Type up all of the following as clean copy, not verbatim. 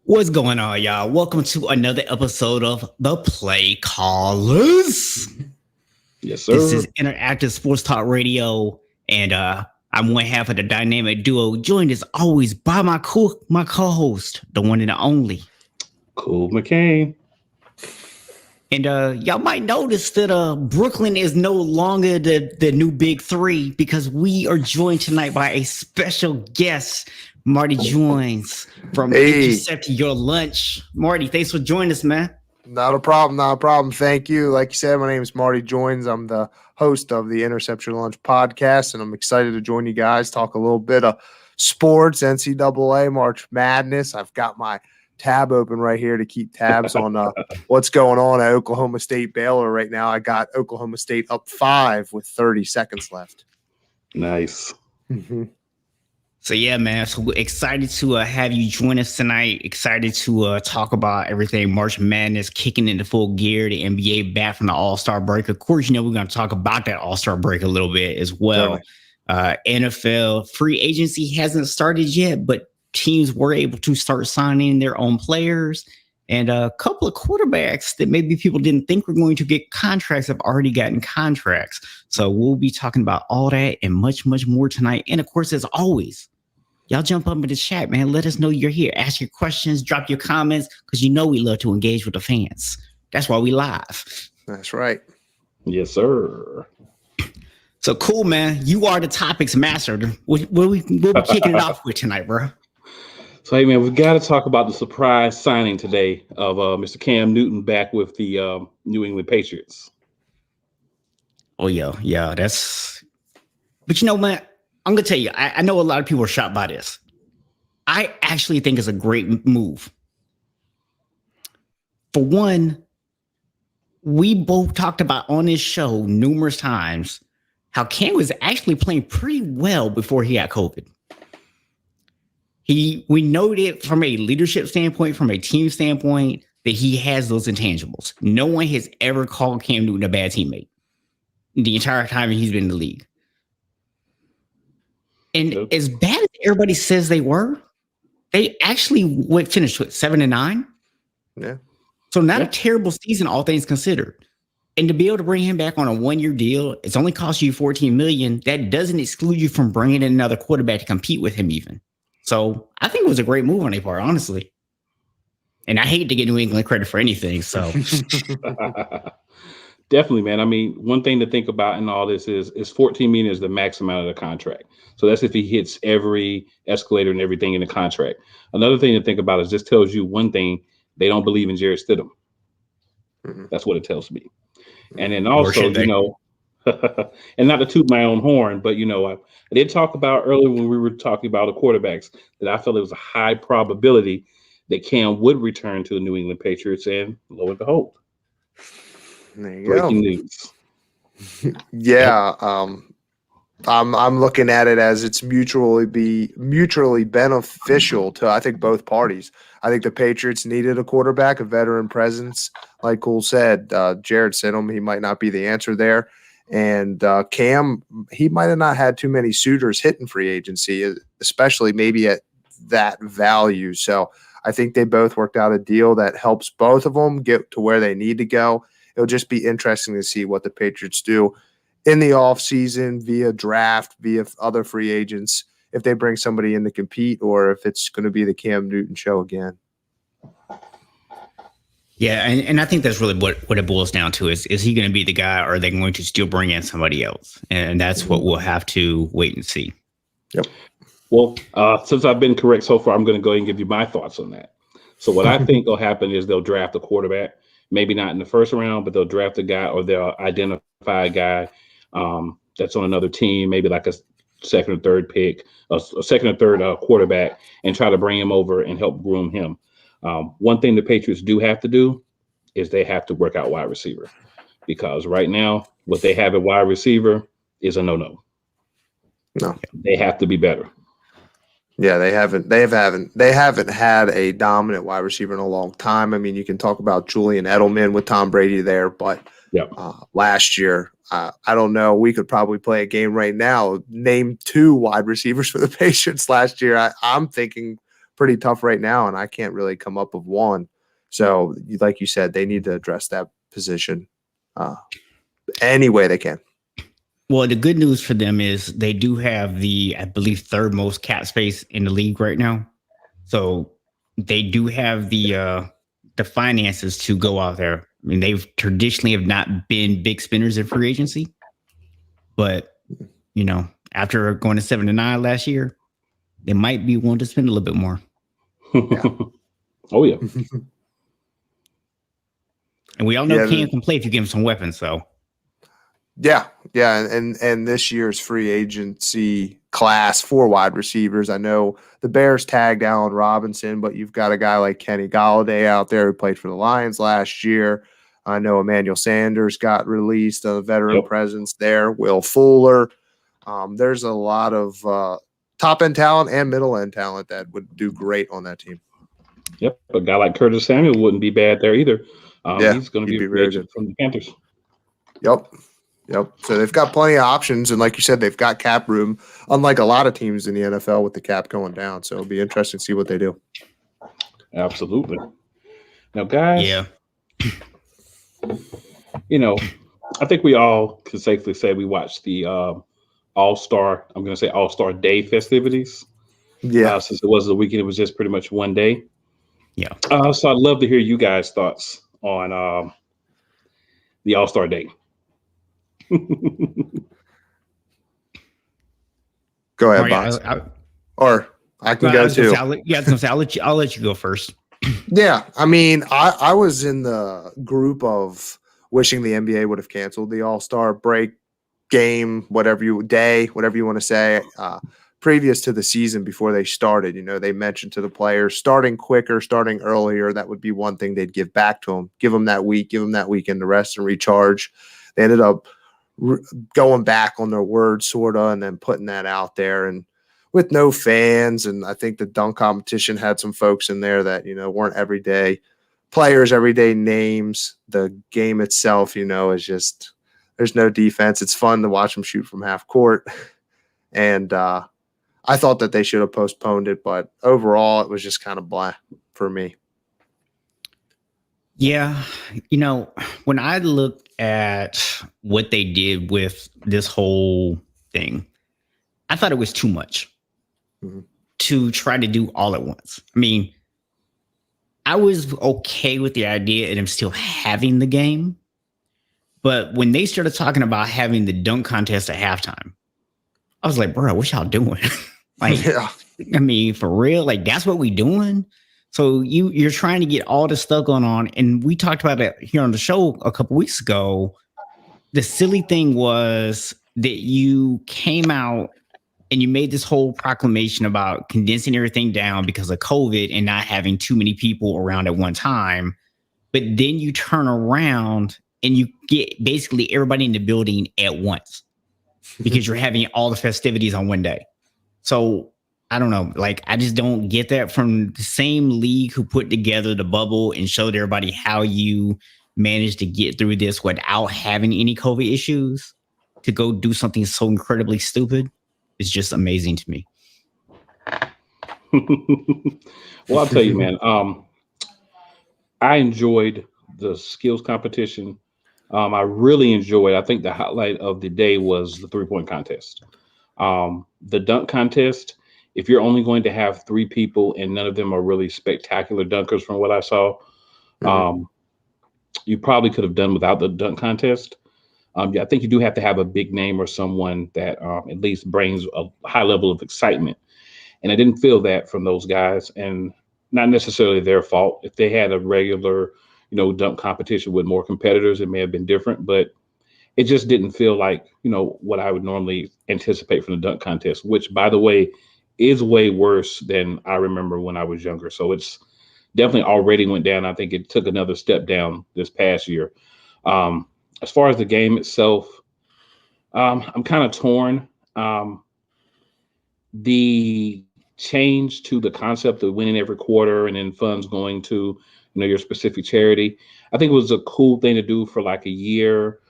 What's going on, y'all? Welcome to another episode of The Play Callers. Yes, This sir. is Interactive Sports Talk Radio, and I'm one half of the dynamic duo, joined as always by my co-host, the one and the only. Cool McCain. And y'all might notice that Brooklyn is no longer the new big three because we are joined tonight by a special guest, Marti Joines from Intercept Your Lunch. Marti, thanks for joining us, man. Not a problem. Thank you. Like you said, my name is Marti Joines. I'm the host of the Intercept Your Lunch podcast, and I'm excited to join you guys, talk a little bit of sports, NCAA, March Madness. I've got my tab open right here to keep tabs on what's going on at Oklahoma State Baylor right now. I got Oklahoma State up 5 with 30 seconds left. Nice. Mm-hmm. So yeah, man. So we're excited to have you join us tonight. Excited to talk about everything March Madness kicking into full gear. The NBA back from the All-Star break. Of course, you know we're going to talk about that All-Star break a little bit as well. NFL free agency hasn't started yet, but teams were able to start signing their own players, and a couple of quarterbacks that maybe people didn't think were going to get contracts have already gotten contracts. So we'll be talking about all that and much, much more tonight. And of course, as always, y'all jump up in the chat, man. Let us know you're here. Ask your questions, drop your comments, because you know we love to engage with the fans. That's why we live. That's right. Yes, sir. So cool, man. You are the topics master. We'll be kicking it off with tonight, bro. So, hey, man, we've got to talk about the surprise signing today of Mr. Cam Newton back with the New England Patriots. Oh, yeah, that's... But you know, man, I'm going to tell you, I know a lot of people are shocked by this. I actually think it's a great move. For one, we both talked about on this show numerous times how Cam was actually playing pretty well before he got COVID. We noted from a leadership standpoint, from a team standpoint, that he has those intangibles. No one has ever called Cam Newton a bad teammate the entire time he's been in the league. And as bad as everybody says they were, they actually finished with 7-9. Yeah. So not a terrible season, all things considered. And to be able to bring him back on a 1-year deal, it's only cost you $14 million. That doesn't exclude you from bringing in another quarterback to compete with him even. So I think it was a great move on their part, honestly. And I hate to get New England credit for anything. So definitely, man. I mean, one thing to think about in all this is $14 million is the max amount of the contract. So that's if he hits every escalator and everything in the contract. Another thing to think about is this tells you one thing: they don't believe in Jarrett Stidham. Mm-hmm. That's what it tells me. And then also, you know, and not to toot my own horn, but, you know, I did talk about earlier when we were talking about the quarterbacks that I felt it was a high probability that Cam would return to the New England Patriots, and lo and behold, breaking news. Yeah, I'm looking at it as it's mutually beneficial to, I think, both parties. I think the Patriots needed a quarterback, a veteran presence. Like Cole said, Jarrett Stidham, he might not be the answer there. And Cam, he might have not had too many suitors hitting free agency, especially maybe at that value. So I think they both worked out a deal that helps both of them get to where they need to go. It'll just be interesting to see what the Patriots do in the offseason via draft, via other free agents, if they bring somebody in to compete, or if it's going to be the Cam Newton show again. Yeah, and I think that's really what it boils down to is he going to be the guy, or are they going to still bring in somebody else? And that's what we'll have to wait and see. Yep. Well, since I've been correct so far, I'm going to go ahead and give you my thoughts on that. So what I think will happen is they'll draft a quarterback, maybe not in the first round, but they'll draft a guy, or they'll identify a guy that's on another team, maybe like a second or third pick, a second or third quarterback, and try to bring him over and help groom him. One thing the Patriots do have to do is they have to work out wide receiver, because right now what they have at wide receiver is a no. They have to be better. Yeah, they haven't had a dominant wide receiver in a long time. I mean, you can talk about Julian Edelman with Tom Brady there, but last year, I don't know. We could probably play a game right now. Name 2 wide receivers for the Patriots last year. I'm thinking pretty tough right now, and I can't really come up with one. So, like you said, they need to address that position any way they can. Well, the good news for them is they do have the, I believe, third most cap space in the league right now. So they do have the finances to go out there. I mean, they've traditionally have not been big spenders in free agency, but after going to 7-9 last year, they might be willing to spend a little bit more. Yeah. Oh yeah. And we all know Cam can play if you give him some weapons. So. Yeah. And this year's free agency class for wide receivers, I know the Bears tagged Allen Robinson, but you've got a guy like Kenny Golladay out there who played for the Lions last year. I know Emmanuel Sanders got released, a veteran presence there. Will Fuller. There's a lot of top-end talent and middle-end talent that would do great on that team. Yep, a guy like Curtis Samuel wouldn't be bad there either. He's going to be very good from the Panthers. Yep. So they've got plenty of options, and like you said, they've got cap room, unlike a lot of teams in the NFL with the cap going down. So it'll be interesting to see what they do. Absolutely. Now, guys, I think we all can safely say we watched the All-Star Day festivities. Yeah. Since it was the weekend, it was just pretty much one day. Yeah. So I'd love to hear you guys' thoughts on the All-Star Day. Go ahead, Box. Or I can go too. I'll let you go first. Yeah, I mean, I was in the group of wishing the NBA would have canceled the All-Star break game, whatever you want to say, previous to the season before they started. They mentioned to the players starting quicker, starting earlier. That would be one thing they'd give back to them. Give them that weekend to rest and recharge. They ended up going back on their word, sort of, and then putting that out there, and with no fans. And I think the dunk competition had some folks in there that, weren't everyday players, everyday names. The game itself, is just, there's no defense. It's fun to watch them shoot from half court. And I thought that they should have postponed it, but overall it was just kind of blah for me. Yeah. When I looked at what they did with this whole thing, I thought it was too much to try to do all at once. I mean, I was okay with the idea of them still having the game, but when they started talking about having the dunk contest at halftime, I was like, bro, what y'all doing? I mean, for real, that's what we doing? So you're trying to get all this stuff going on. And we talked about it here on the show a couple weeks ago. The silly thing was that you came out and you made this whole proclamation about condensing everything down because of COVID and not having too many people around at one time. But then you turn around and you get basically everybody in the building at once because you're having all the festivities on one day. So I don't know. I just don't get that from the same league who put together the bubble and showed everybody how you managed to get through this without having any COVID issues to go do something so incredibly stupid. It's just amazing to me. Well, I'll tell you, man, I enjoyed the skills competition. I really enjoyed, I think the highlight of the day was the 3-point contest. The dunk contest, if you're only going to have 3 people and none of them are really spectacular dunkers from what I saw, you probably could have done without the dunk contest. I think you do have to have a big name or someone that at least brings a high level of excitement. And I didn't feel that from those guys, and not necessarily their fault. If they had a regular, dunk competition with more competitors, it may have been different, but it just didn't feel like, what I would normally anticipate from the dunk contest, which, by the way, is way worse than I remember when I was younger. So it's definitely already went down. I think it took another step down this past year. As far as the game itself, I'm kind of torn. The change to the concept of winning every quarter and then funds going to, your specific charity, I think it was a cool thing to do for a year,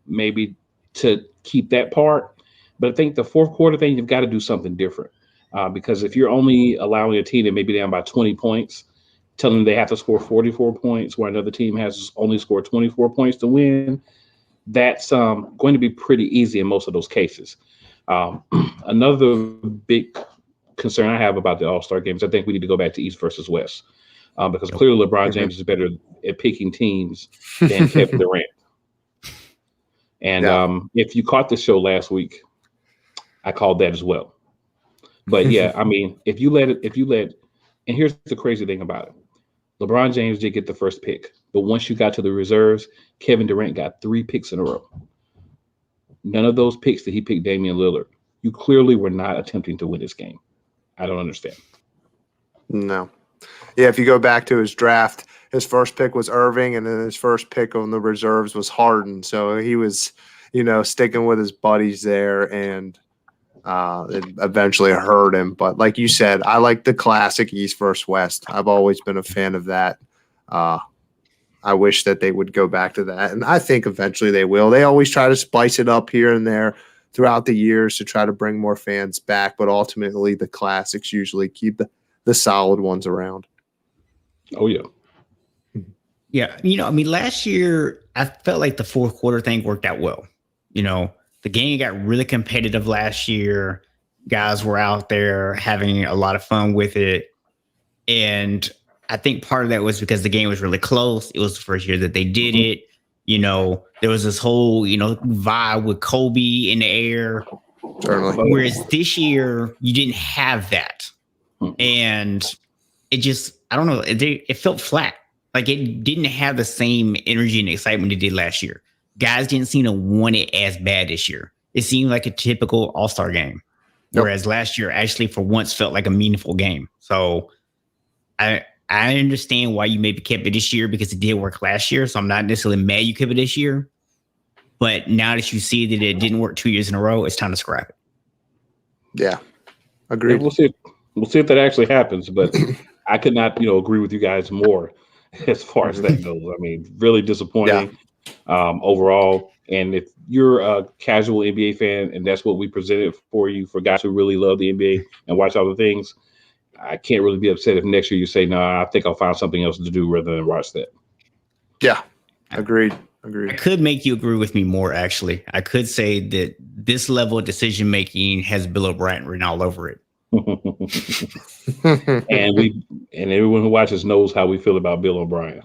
maybe to keep that part. But I think the fourth quarter thing, you've got to do something different. Because if you're only allowing a team that may be down by 20 points, telling them they have to score 44 points, where another team has only scored 24 points to win, that's going to be pretty easy in most of those cases. Another big concern I have about the All-Star games, I think we need to go back to East versus West, because clearly LeBron James is better at picking teams than Kevin Durant. And if you caught the show last week, I called that as well. But yeah, I mean, if you let, and here's the crazy thing about it. LeBron James did get the first pick, but once you got to the reserves, Kevin Durant got 3 picks in a row. None of those picks did he pick Damian Lillard. You clearly were not attempting to win this game. I don't understand. No. Yeah, if you go back to his draft, his first pick was Irving, and then his first pick on the reserves was Harden. So he was, sticking with his buddies there, and it eventually hurt him. But like you said, I like the classic East versus West. I've always been a fan of that. I wish that they would go back to that, and I think eventually they will. They always try to spice it up here and there throughout the years to try to bring more fans back, but ultimately the classics usually keep the solid ones around. Oh, yeah. Yeah. Last year, I felt like the fourth quarter thing worked out well. The game got really competitive last year. Guys were out there having a lot of fun with it. And I think part of that was because the game was really close. It was the first year that they did it. There was this whole, vibe with Kobe in the air. Certainly. Whereas this year, you didn't have that. And it just, I don't know, it felt flat. Like it didn't have the same energy and excitement it did last year. Guys didn't seem to want it as bad this year. It seemed like a typical All-Star game. Yep. Whereas last year actually for once felt like a meaningful game. So I understand why you maybe kept it this year because it did work last year. So I'm not necessarily mad you kept it this year. But now that you see that it didn't work 2 years in a row, it's time to scrap it. Yeah. Agreed. Yeah, we'll see if that actually happens. But I could not, agree with you guys more as far as that goes. I mean, really disappointing overall. And if you're a casual NBA fan and that's what we presented for you for guys who really love the NBA and watch all the things, I can't really be upset if next year you say, no, I think I'll find something else to do rather than watch that. Yeah, agreed. I could make you agree with me more, actually. I could say that this level of decision-making has Bill O'Brien written all over it. and everyone who watches knows how we feel about Bill O'Brien.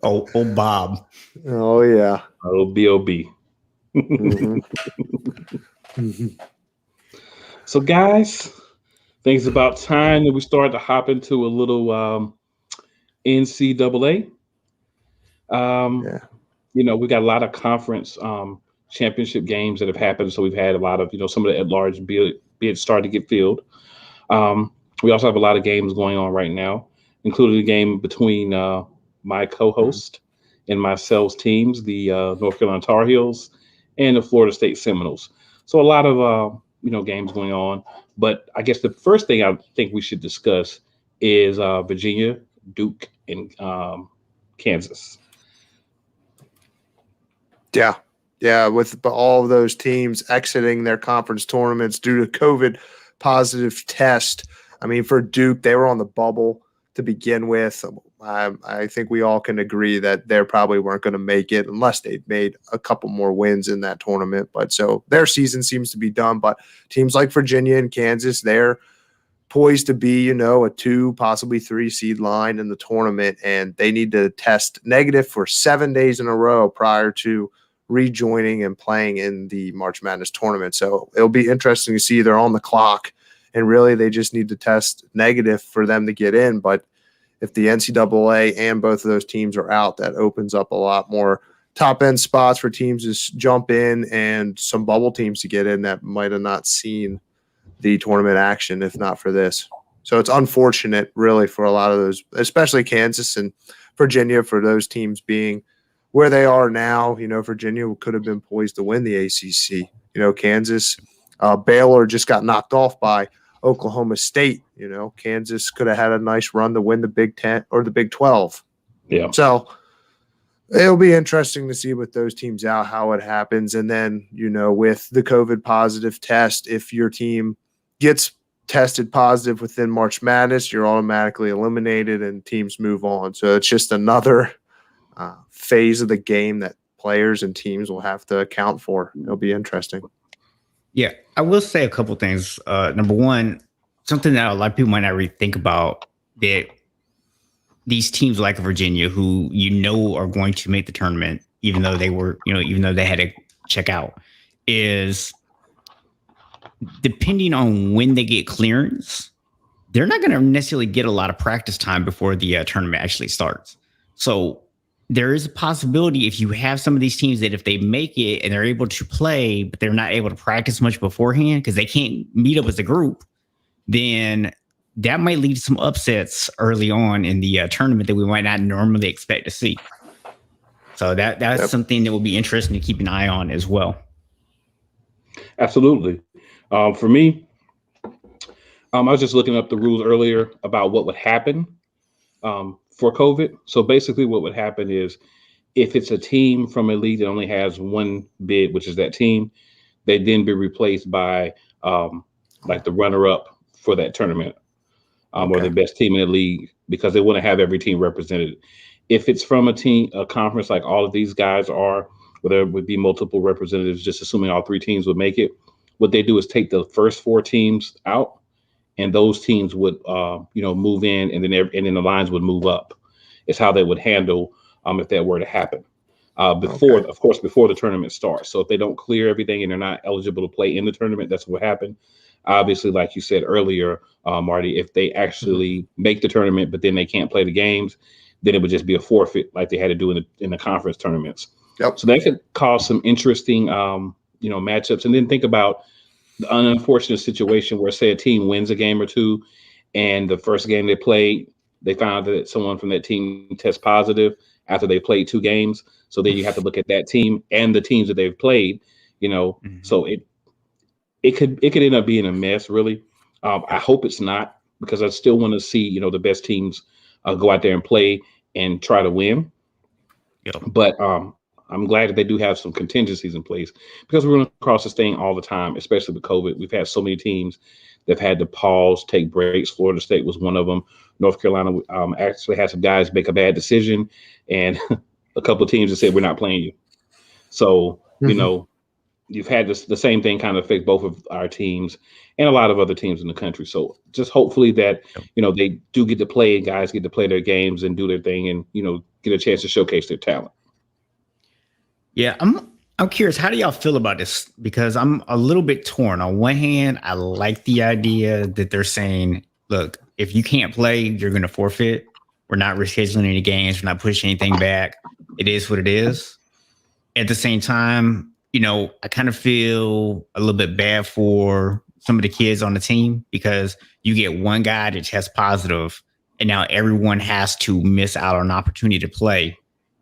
Oh, Bob. Oh, yeah. Oh, B.O.B. So, guys, I think it's about time that we start to hop into a little NCAA. We got a lot of conference championship games that have happened. So we've had a lot of, some of the at-large bids starting to get filled. We also have a lot of games going on right now, including a game between my co-host and myself's teams, the North Carolina Tar Heels and the Florida State Seminoles. So a lot of, games going on. But I guess the first thing I think we should discuss is Virginia, Duke, and Kansas. Yeah. Yeah. With all of those teams exiting their conference tournaments due to COVID positive test. I mean, for Duke, they were on the bubble to begin with. I think we all can agree that they probably weren't going to make it unless they made a couple more wins in that tournament. But so their season seems to be done. But teams like Virginia and Kansas, they're poised to be, a 2, possibly 3 seed line in the tournament. And they need to test negative for 7 days in a row prior to rejoining and playing in the March Madness tournament. So it'll be interesting to see. They're on the clock, and really they just need to test negative for them to get in. But if the NCAA and both of those teams are out, that opens up a lot more top-end spots for teams to jump in and some bubble teams to get in that might have not seen the tournament action if not for this. So it's unfortunate, really, for a lot of those, especially Kansas and Virginia, for those teams being where they are now. Virginia could have been poised to win the ACC. Kansas, Baylor just got knocked off by Oklahoma State. Kansas could have had a nice run to win the Big 10 or the Big 12. Yeah. So it'll be interesting to see with those teams out how it happens. And then, with the COVID positive test, if your team gets tested positive within March Madness, you're automatically eliminated and teams move on. So it's just another phase of the game that players and teams will have to account for. It'll be interesting. Yeah, I will say a couple things. Number one, something that a lot of people might not really think about, that these teams like Virginia, who are going to make the tournament, even though they had to check out, is depending on when they get clearance, they're not going to necessarily get a lot of practice time before the tournament actually starts. So there is a possibility, if you have some of these teams, that if they make it and they're able to play, but they're not able to practice much beforehand because they can't meet up as a group, then that might lead to some upsets early on in the tournament that we might not normally expect to see. So that's something that will be interesting to keep an eye on as well. Absolutely. For me, I was just looking up the rules earlier about what would happen for COVID. So basically what would happen is, if it's a team from a league that only has one bid, which is that team, they'd then be replaced by like the runner-up for that tournament, or the best team in the league, because they want to have every team represented. If it's from a conference like all of these guys are, where there would be multiple representatives, just assuming all three teams would make it, what they do is take the first four teams out, and those teams would move in, and then the lines would move up. It's how they would handle if that were to happen before the tournament starts. So if they don't clear everything and they're not eligible to play in the tournament, that's what happened. Obviously, like you said earlier, Marty, if they actually make the tournament but then they can't play the games, then it would just be a forfeit, like they had to do in the conference tournaments. Yep. So that could cause some interesting matchups. And then think about the unfortunate situation where, say, a team wins a game or two, and the first game they played, they found that someone from that team tests positive after they played two games. So then you have to look at that team and the teams that they've played, So it could end up being a mess, really. I hope it's not, because I still want to see, the best teams go out there and play and try to win. Yep. But I'm glad that they do have some contingencies in place, because we run across this thing all the time, especially with COVID. We've had so many teams that have had to pause, take breaks. Florida State was one of them. North Carolina actually had some guys make a bad decision, and a couple of teams that said, we're not playing you. So, you've had the same thing kind of affect both of our teams and a lot of other teams in the country. So just hopefully that, they do get to play, guys get to play their games and do their thing, and, get a chance to showcase their talent. Yeah, I'm curious, how do y'all feel about this? Because I'm a little bit torn. On one hand, I like the idea that they're saying, look, if you can't play, you're going to forfeit. We're not rescheduling any games. We're not pushing anything back. It is what it is. At the same time, I kind of feel a little bit bad for some of the kids on the team, because you get one guy that tests positive, and now everyone has to miss out on an opportunity to play.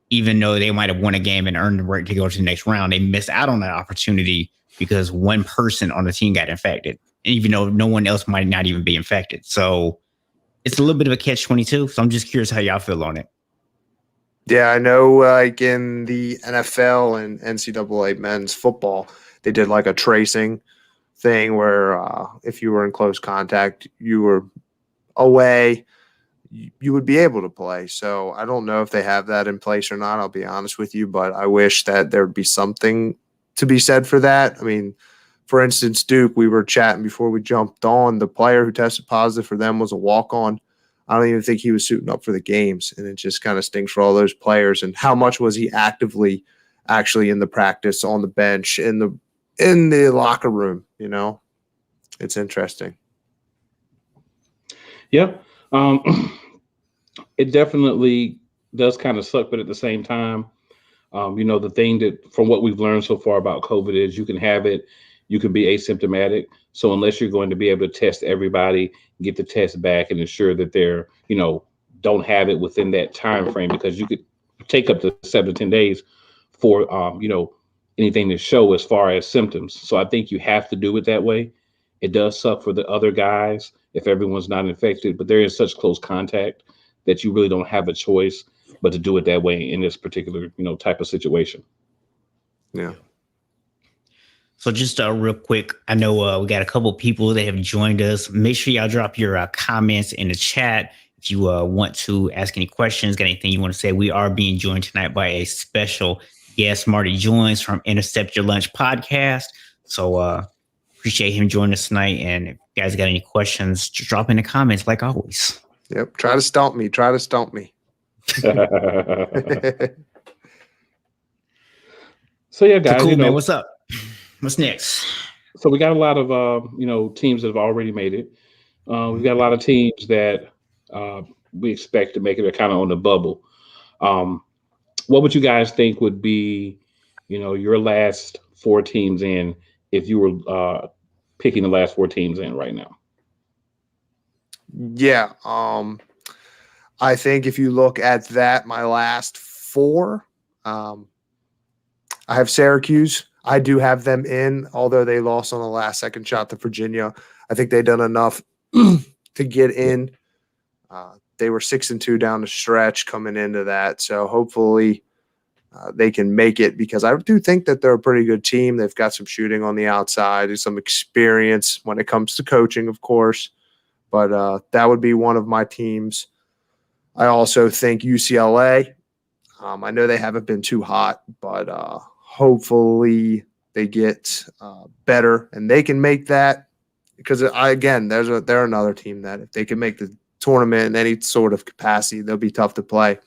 Even though they might have won a game and earned the right to go to the next round, they missed out on that opportunity because one person on the team got infected, even though no one else might not even be infected. So it's a little bit of a catch-22. So I'm just curious how y'all feel on it. Yeah, I know, like in the NFL and NCAA men's football, they did like a tracing thing where if you were in close contact, you were away, you would be able to play. So I don't know if they have that in place or not, I'll be honest with you, but I wish that there'd be something to be said for that. I mean, for instance, Duke, we were chatting before we jumped on. The player who tested positive for them was a walk-on. I don't even think he was suiting up for the games, and it just kind of stinks for all those players. And how much was he actually in the practice, on the bench, in the locker room? It's interesting. Yeah, it definitely does kind of suck, but at the same time, the thing that, from what we've learned so far about COVID, is you can have it, you can be asymptomatic. So unless you're going to be able to test everybody, get the test back, and ensure that they're, don't have it within that time frame, because you could take up to 7 to 10 days for, anything to show as far as symptoms. So I think you have to do it that way. It does suck for the other guys if everyone's not infected, but there is such close contact that you really don't have a choice but to do it that way in this particular, type of situation. Yeah. So just real quick, I know we got a couple people that have joined us. Make sure y'all drop your comments in the chat if you want to ask any questions, got anything you want to say. We are being joined tonight by a special guest, Marti Joines from Intercept Your Lunch podcast. So appreciate him joining us tonight. And if you guys got any questions, just drop in the comments like always. Yep. Try to stump me. So yeah, guys, so cool, man. What's up? What's next? So we got a lot of teams that have already made it. We've got a lot of teams that we expect to make it. They're kind of on the bubble. What would you guys think would be, your last 4 teams in if you were picking the last 4 teams in right now? Yeah. I think if you look at that, my last 4, I have Syracuse. I do have them in, although they lost on the last second shot to Virginia. I think they've done enough to get in. They were 6-2 down the stretch coming into that. So hopefully they can make it, because I do think that they're a pretty good team. They've got some shooting on the outside, some experience when it comes to coaching, of course. But that would be one of my teams. I also think UCLA. I know they haven't been too hot, but hopefully they get better and they can make that, because they're another team that if they can make the tournament in any sort of capacity, they'll be tough to play.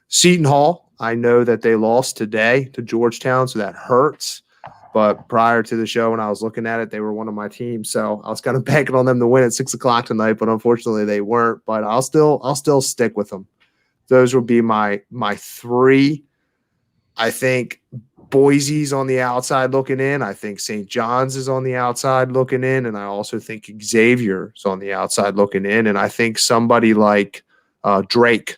Seton Hall, I know that they lost today to Georgetown, so that hurts. But prior to the show, when I was looking at it, they were one of my teams, so I was kind of banking on them to win at 6:00 tonight. But unfortunately, they weren't. But I'll still stick with them. Those would be my 3. I think Boise's on the outside looking in. I think St. John's is on the outside looking in. And I also think Xavier's on the outside looking in. And I think somebody like Drake,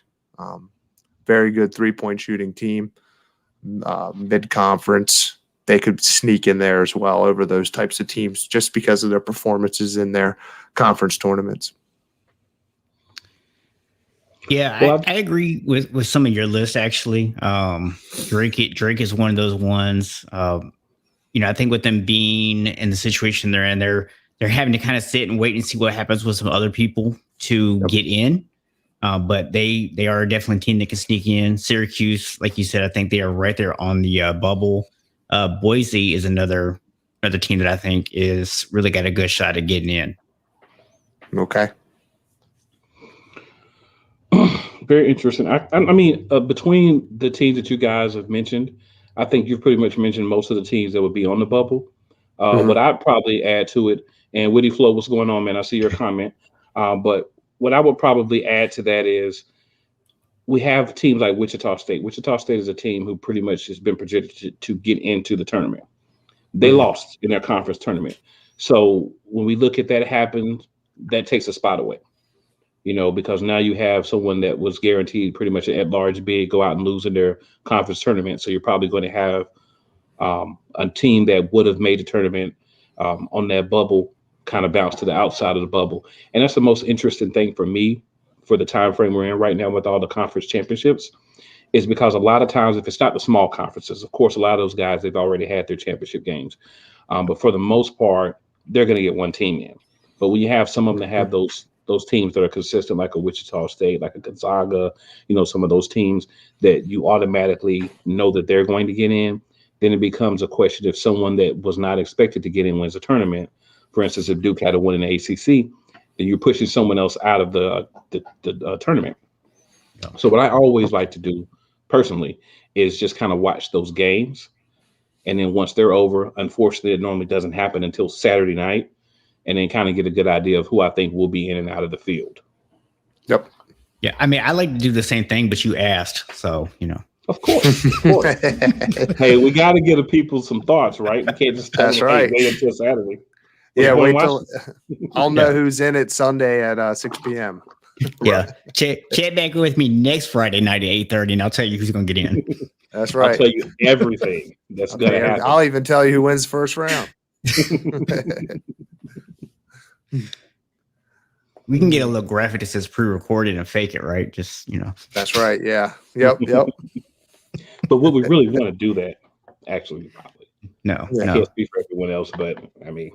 very good 3-point shooting team, mid-conference, they could sneak in there as well over those types of teams just because of their performances in their conference tournaments. Yeah, well, I agree with some of your lists, actually. Drake is one of those ones. I think with them being in the situation they're in, they're having to kind of sit and wait and see what happens with some other people to get in. But they are definitely a team that can sneak in. Syracuse, like you said, I think they are right there on the bubble. Boise is another team that I think is really got a good shot at getting in. Okay. Very interesting. I mean, between the teams that you guys have mentioned, I think you've pretty much mentioned most of the teams that would be on the bubble. What I'd probably add to it, and Witty Flow, what's going on, man? I see your comment. But what I would probably add to that is we have teams like Wichita State. Wichita State is a team who pretty much has been projected to get into the tournament. They lost in their conference tournament. So when we look at that happen, that takes a spot away. Because now you have someone that was guaranteed pretty much an at-large bid go out and lose in their conference tournament. So you're probably going to have a team that would have made the tournament on that bubble kind of bounce to the outside of the bubble. And that's the most interesting thing for me for the time frame we're in right now with all the conference championships, is because a lot of times, if it's not the small conferences, of course, a lot of those guys, they've already had their championship games. But for the most part, they're going to get one team in. But when you have some of them that have those teams that are consistent, like a Wichita State, like a Gonzaga, some of those teams that you automatically know that they're going to get in, then it becomes a question if someone that was not expected to get in wins a tournament. For instance, if Duke had a win in the ACC, then you're pushing someone else out of the tournament. Yeah. So what I always like to do personally is just kind of watch those games. And then once they're over, unfortunately, it normally doesn't happen until Saturday night, and then kind of get a good idea of who I think will be in and out of the field. Yep. Yeah. I mean, I like to do the same thing, but you asked. So, Of course. Hey, we got to give the people some thoughts, right? We can't just tell them, right. Hey, wait until Saturday. Yeah, wait till I'll know who's in it Sunday at 6 p.m. Yeah. Chat back with me next Friday night at 8:30, and I'll tell you who's going to get in. That's right. I'll tell you everything that's going to happen. I'll even tell you who wins first round. We can get a little graphic that says pre-recorded and fake it, right? Just, That's right. Yeah. Yep. But what we really want to do that, actually, probably. No, I no. can't speak for everyone else, but I mean,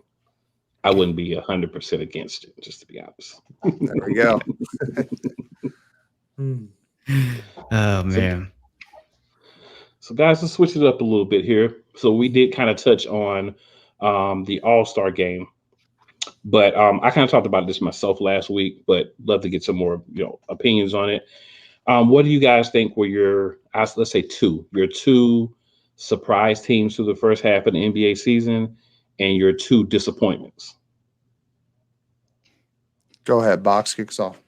I wouldn't be 100% against it, just to be honest. There we go. Oh man. So, guys, let's switch it up a little bit here. So, we did kind of touch on the All-Star game, but I kind of talked about this myself last week, but love to get some more, opinions on it. What do you guys think were let's say your two surprise teams through the first half of the NBA season and your two disappointments? Go ahead, Box kicks off.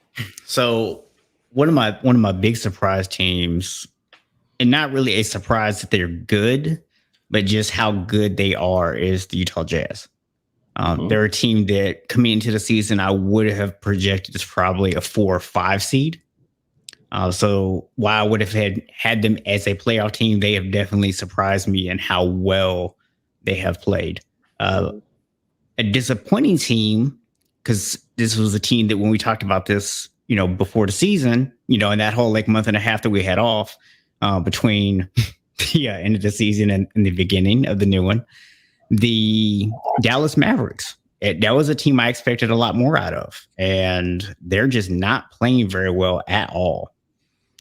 So one of my big surprise teams, and not really a surprise that they're good, but just how good they are, is the Utah Jazz. They're a team that coming into the season I would have projected as probably a 4 or 5 seed. So while I would have had them as a playoff team, they have definitely surprised me in how well they have played. A disappointing team, because this was a team that when we talked about this, before the season, in that whole month and a half that we had off between the end of the season and the beginning of the new one, the Dallas Mavericks. That was a team I expected a lot more out of, and they're just not playing very well at all.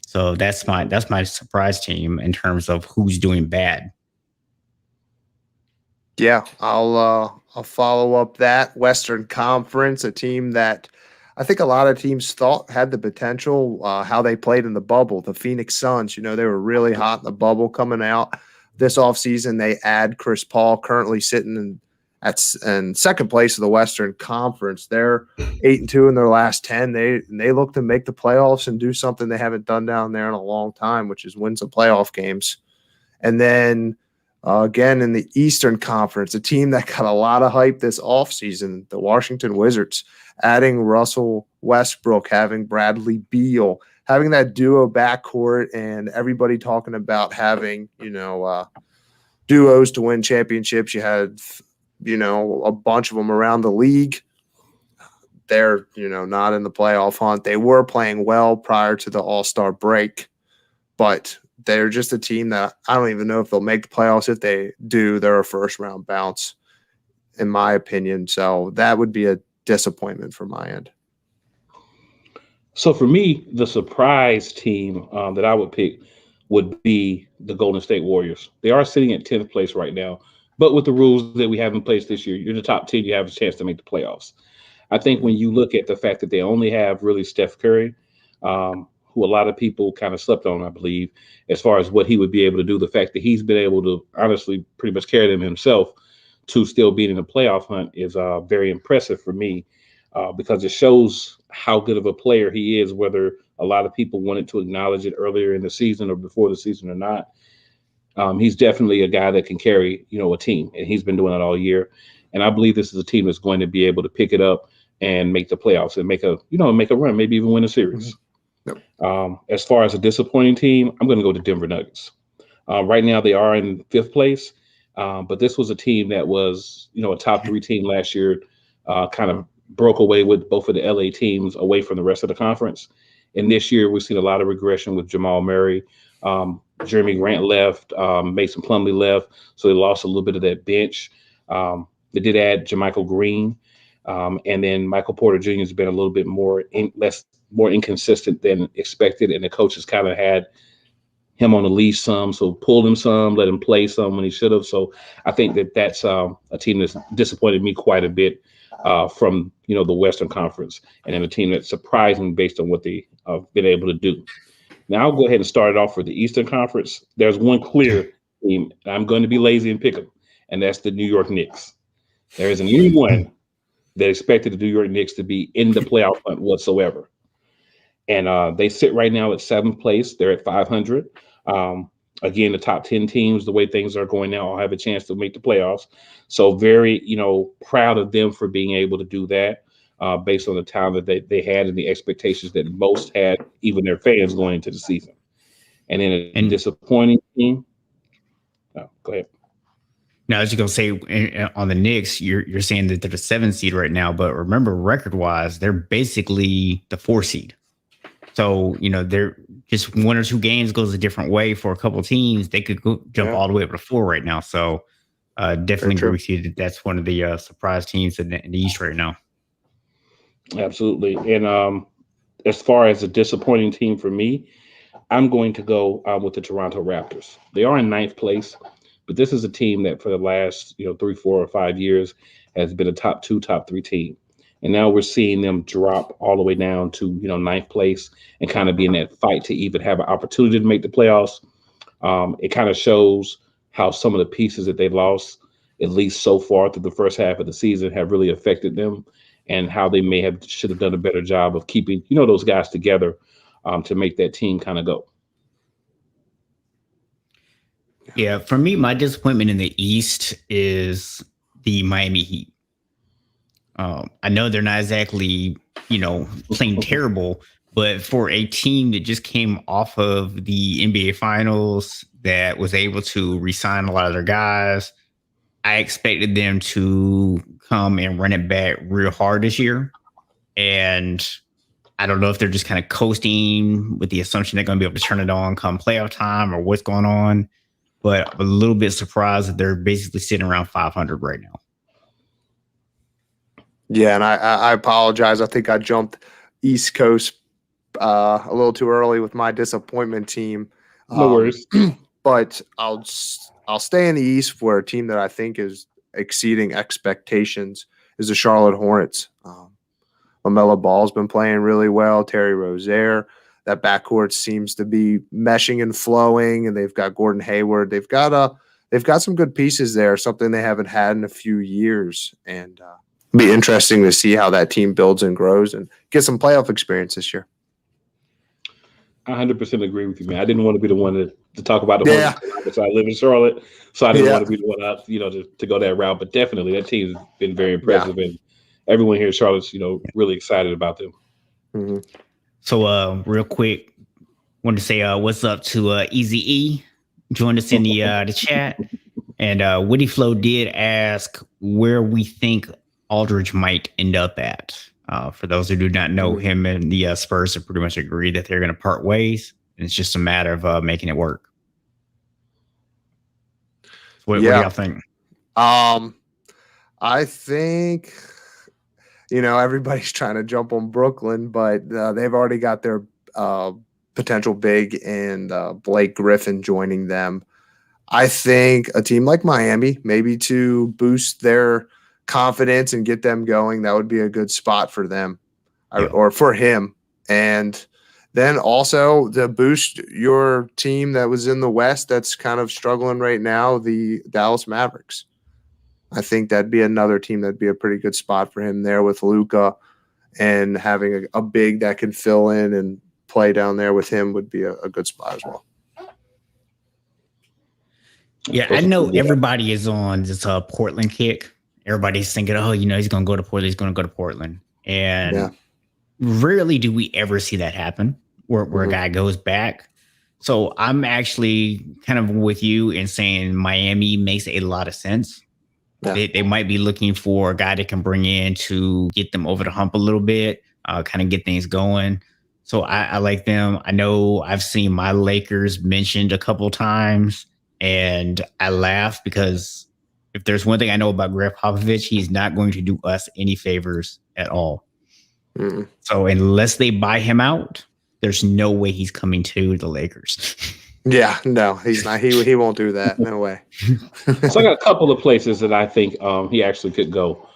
So that's my surprise team in terms of who's doing bad. Yeah, I'll follow up that Western Conference, a team that I think a lot of teams thought had the potential. How they played in the bubble, the Phoenix Suns. They were really hot in the bubble coming out. This offseason, they add Chris Paul, currently sitting in second place of the Western Conference. They're 8-2 in their last 10. They look to make the playoffs and do something they haven't done down there in a long time, which is win some playoff games. And then again in the Eastern Conference, a team that got a lot of hype this offseason, the Washington Wizards, adding Russell Westbrook, having Bradley Beal, having that duo backcourt, and everybody talking about having duos to win championships. You had a bunch of them around the league. They're, not in the playoff hunt. They were playing well prior to the All-Star break, but they're just a team that I don't even know if they'll make the playoffs. If they do, they're a first-round bounce, in my opinion. So that would be a disappointment from my end. So for me, the surprise team that I would pick would be the Golden State Warriors. They are sitting at 10th place right now. But with the rules that we have in place this year, you're in the top 10, you have a chance to make the playoffs. I think when you look at the fact that they only have really Steph Curry, who a lot of people kind of slept on, I believe, as far as what he would be able to do, the fact that he's been able to honestly pretty much carry them himself to still being in the playoff hunt is very impressive for me because it shows how good of a player he is, whether a lot of people wanted to acknowledge it earlier in the season or before the season or not. He's definitely a guy that can carry, a team, and he's been doing it all year. And I believe this is a team that's going to be able to pick it up and make the playoffs and make a run, maybe even win a series. Mm-hmm. As far as a disappointing team, I'm going to go to Denver Nuggets. Right now, they are in 5th place, but this was a team that was, a top 3 team last year, kind of broke away with both of the LA teams away from the rest of the conference. And this year, we've seen a lot of regression with Jamal Murray. Jeremy Grant left, Mason Plumlee left, so they lost a little bit of that bench. They did add JaMychal Green, and then Michael Porter Jr. has been a little bit more inconsistent than expected, and the coaches kind of had him on the leash some, so pulled him some, let him play some when he should have. So I think that's a team that's disappointed me quite a bit from the Western Conference, and then a team that's surprising based on what they have been able to do. Now I'll go ahead and start it off for the Eastern Conference. There's one clear team. I'm going to be lazy and pick them, and that's the New York Knicks. There isn't anyone that expected the New York Knicks to be in the playoff hunt whatsoever. And they sit right now at 7th place. They're at 500. Again, the top 10 teams, the way things are going now, all have a chance to make the playoffs. So very, proud of them for being able to do that. Based on the talent that they had and the expectations that most had, even their fans going into the season. And then a disappointing team. Oh, go ahead. Now, I was just going to say on the Knicks, you're saying that they're the 7th seed right now, but remember, record-wise, they're basically the 4 seed. So, they're just 1 or 2 games goes a different way for a couple teams. They could jump all the way up to 4 right now. So, Definitely agree true. with you that that's one of the surprise teams in the East right now. Absolutely. And as far as a disappointing team for me, I'm going to go with the Toronto Raptors. They are in ninth place, but this is a team that for the last 3, 4, or 5 years has been a top 2, top 3 team, and now we're seeing them drop all the way down to ninth place and kind of be in that fight to even have an opportunity to make the playoffs. It kind of shows how some of the pieces that they lost, at least so far through the first half of the season, have really affected them, and how they should have done a better job of keeping those guys together to make that team kind of go. Yeah, for me, my disappointment in the East is the Miami Heat. I know they're not exactly, playing terrible, but for a team that just came off of the NBA Finals, that was able to re-sign a lot of their guys, I expected them to come and run it back real hard this year. And I don't know if they're just kind of coasting with the assumption they're going to be able to turn it on come playoff time or what's going on. But I'm a little bit surprised that they're basically sitting around 500 right now. Yeah, and I apologize. I think I jumped East Coast a little too early with my disappointment team. No worries. But I'll stay in the East for a team that I think is exceeding expectations is the Charlotte Hornets. LaMelo Ball's been playing really well. Terry Rozier, that backcourt seems to be meshing and flowing, and they've got Gordon Hayward. They've got some good pieces there, something they haven't had in a few years, and it'll be interesting to see how that team builds and grows and get some playoff experience this year. I 100% agree with you, man. I didn't want to be the one to talk about the Hornets. I live in Charlotte, so I didn't want to be the one out, to go that route. But definitely, that team's been very impressive, and everyone here in Charlotte's, really excited about them. Mm-hmm. So, real quick, wanted to say what's up to Easy E. Joined us in the chat, and Woody Flow did ask where we think Aldridge might end up at. For those who do not know, him and the Spurs have pretty much agreed that they're going to part ways, and it's just a matter of making it work. So what do y'all think? I think, everybody's trying to jump on Brooklyn, but they've already got their potential big and Blake Griffin joining them. I think a team like Miami, maybe to boost their confidence and get them going, that would be a good spot for them or for him. And then also to boost your team that was in the West that's kind of struggling right now, the Dallas Mavericks. I think that'd be another team that'd be a pretty good spot for him there with Luka, and having a big that can fill in and play down there with him would be a good spot as well. Yeah, I know everybody is on this Portland kick. Everybody's thinking, he's going to go to Portland. He's going to go to Portland. And rarely do we ever see that happen where a guy goes back. So I'm actually kind of with you in saying Miami makes a lot of sense. Yeah. They might be looking for a guy that can bring in to get them over the hump a little bit, kind of get things going. So I like them. I know I've seen my Lakers mentioned a couple times, and I laugh because if there's one thing I know about Greg Popovich, he's not going to do us any favors at all. Mm. So unless they buy him out, there's no way he's coming to the Lakers. Yeah, no, he's not. He won't do that. No way. So I got a couple of places that I think he actually could go.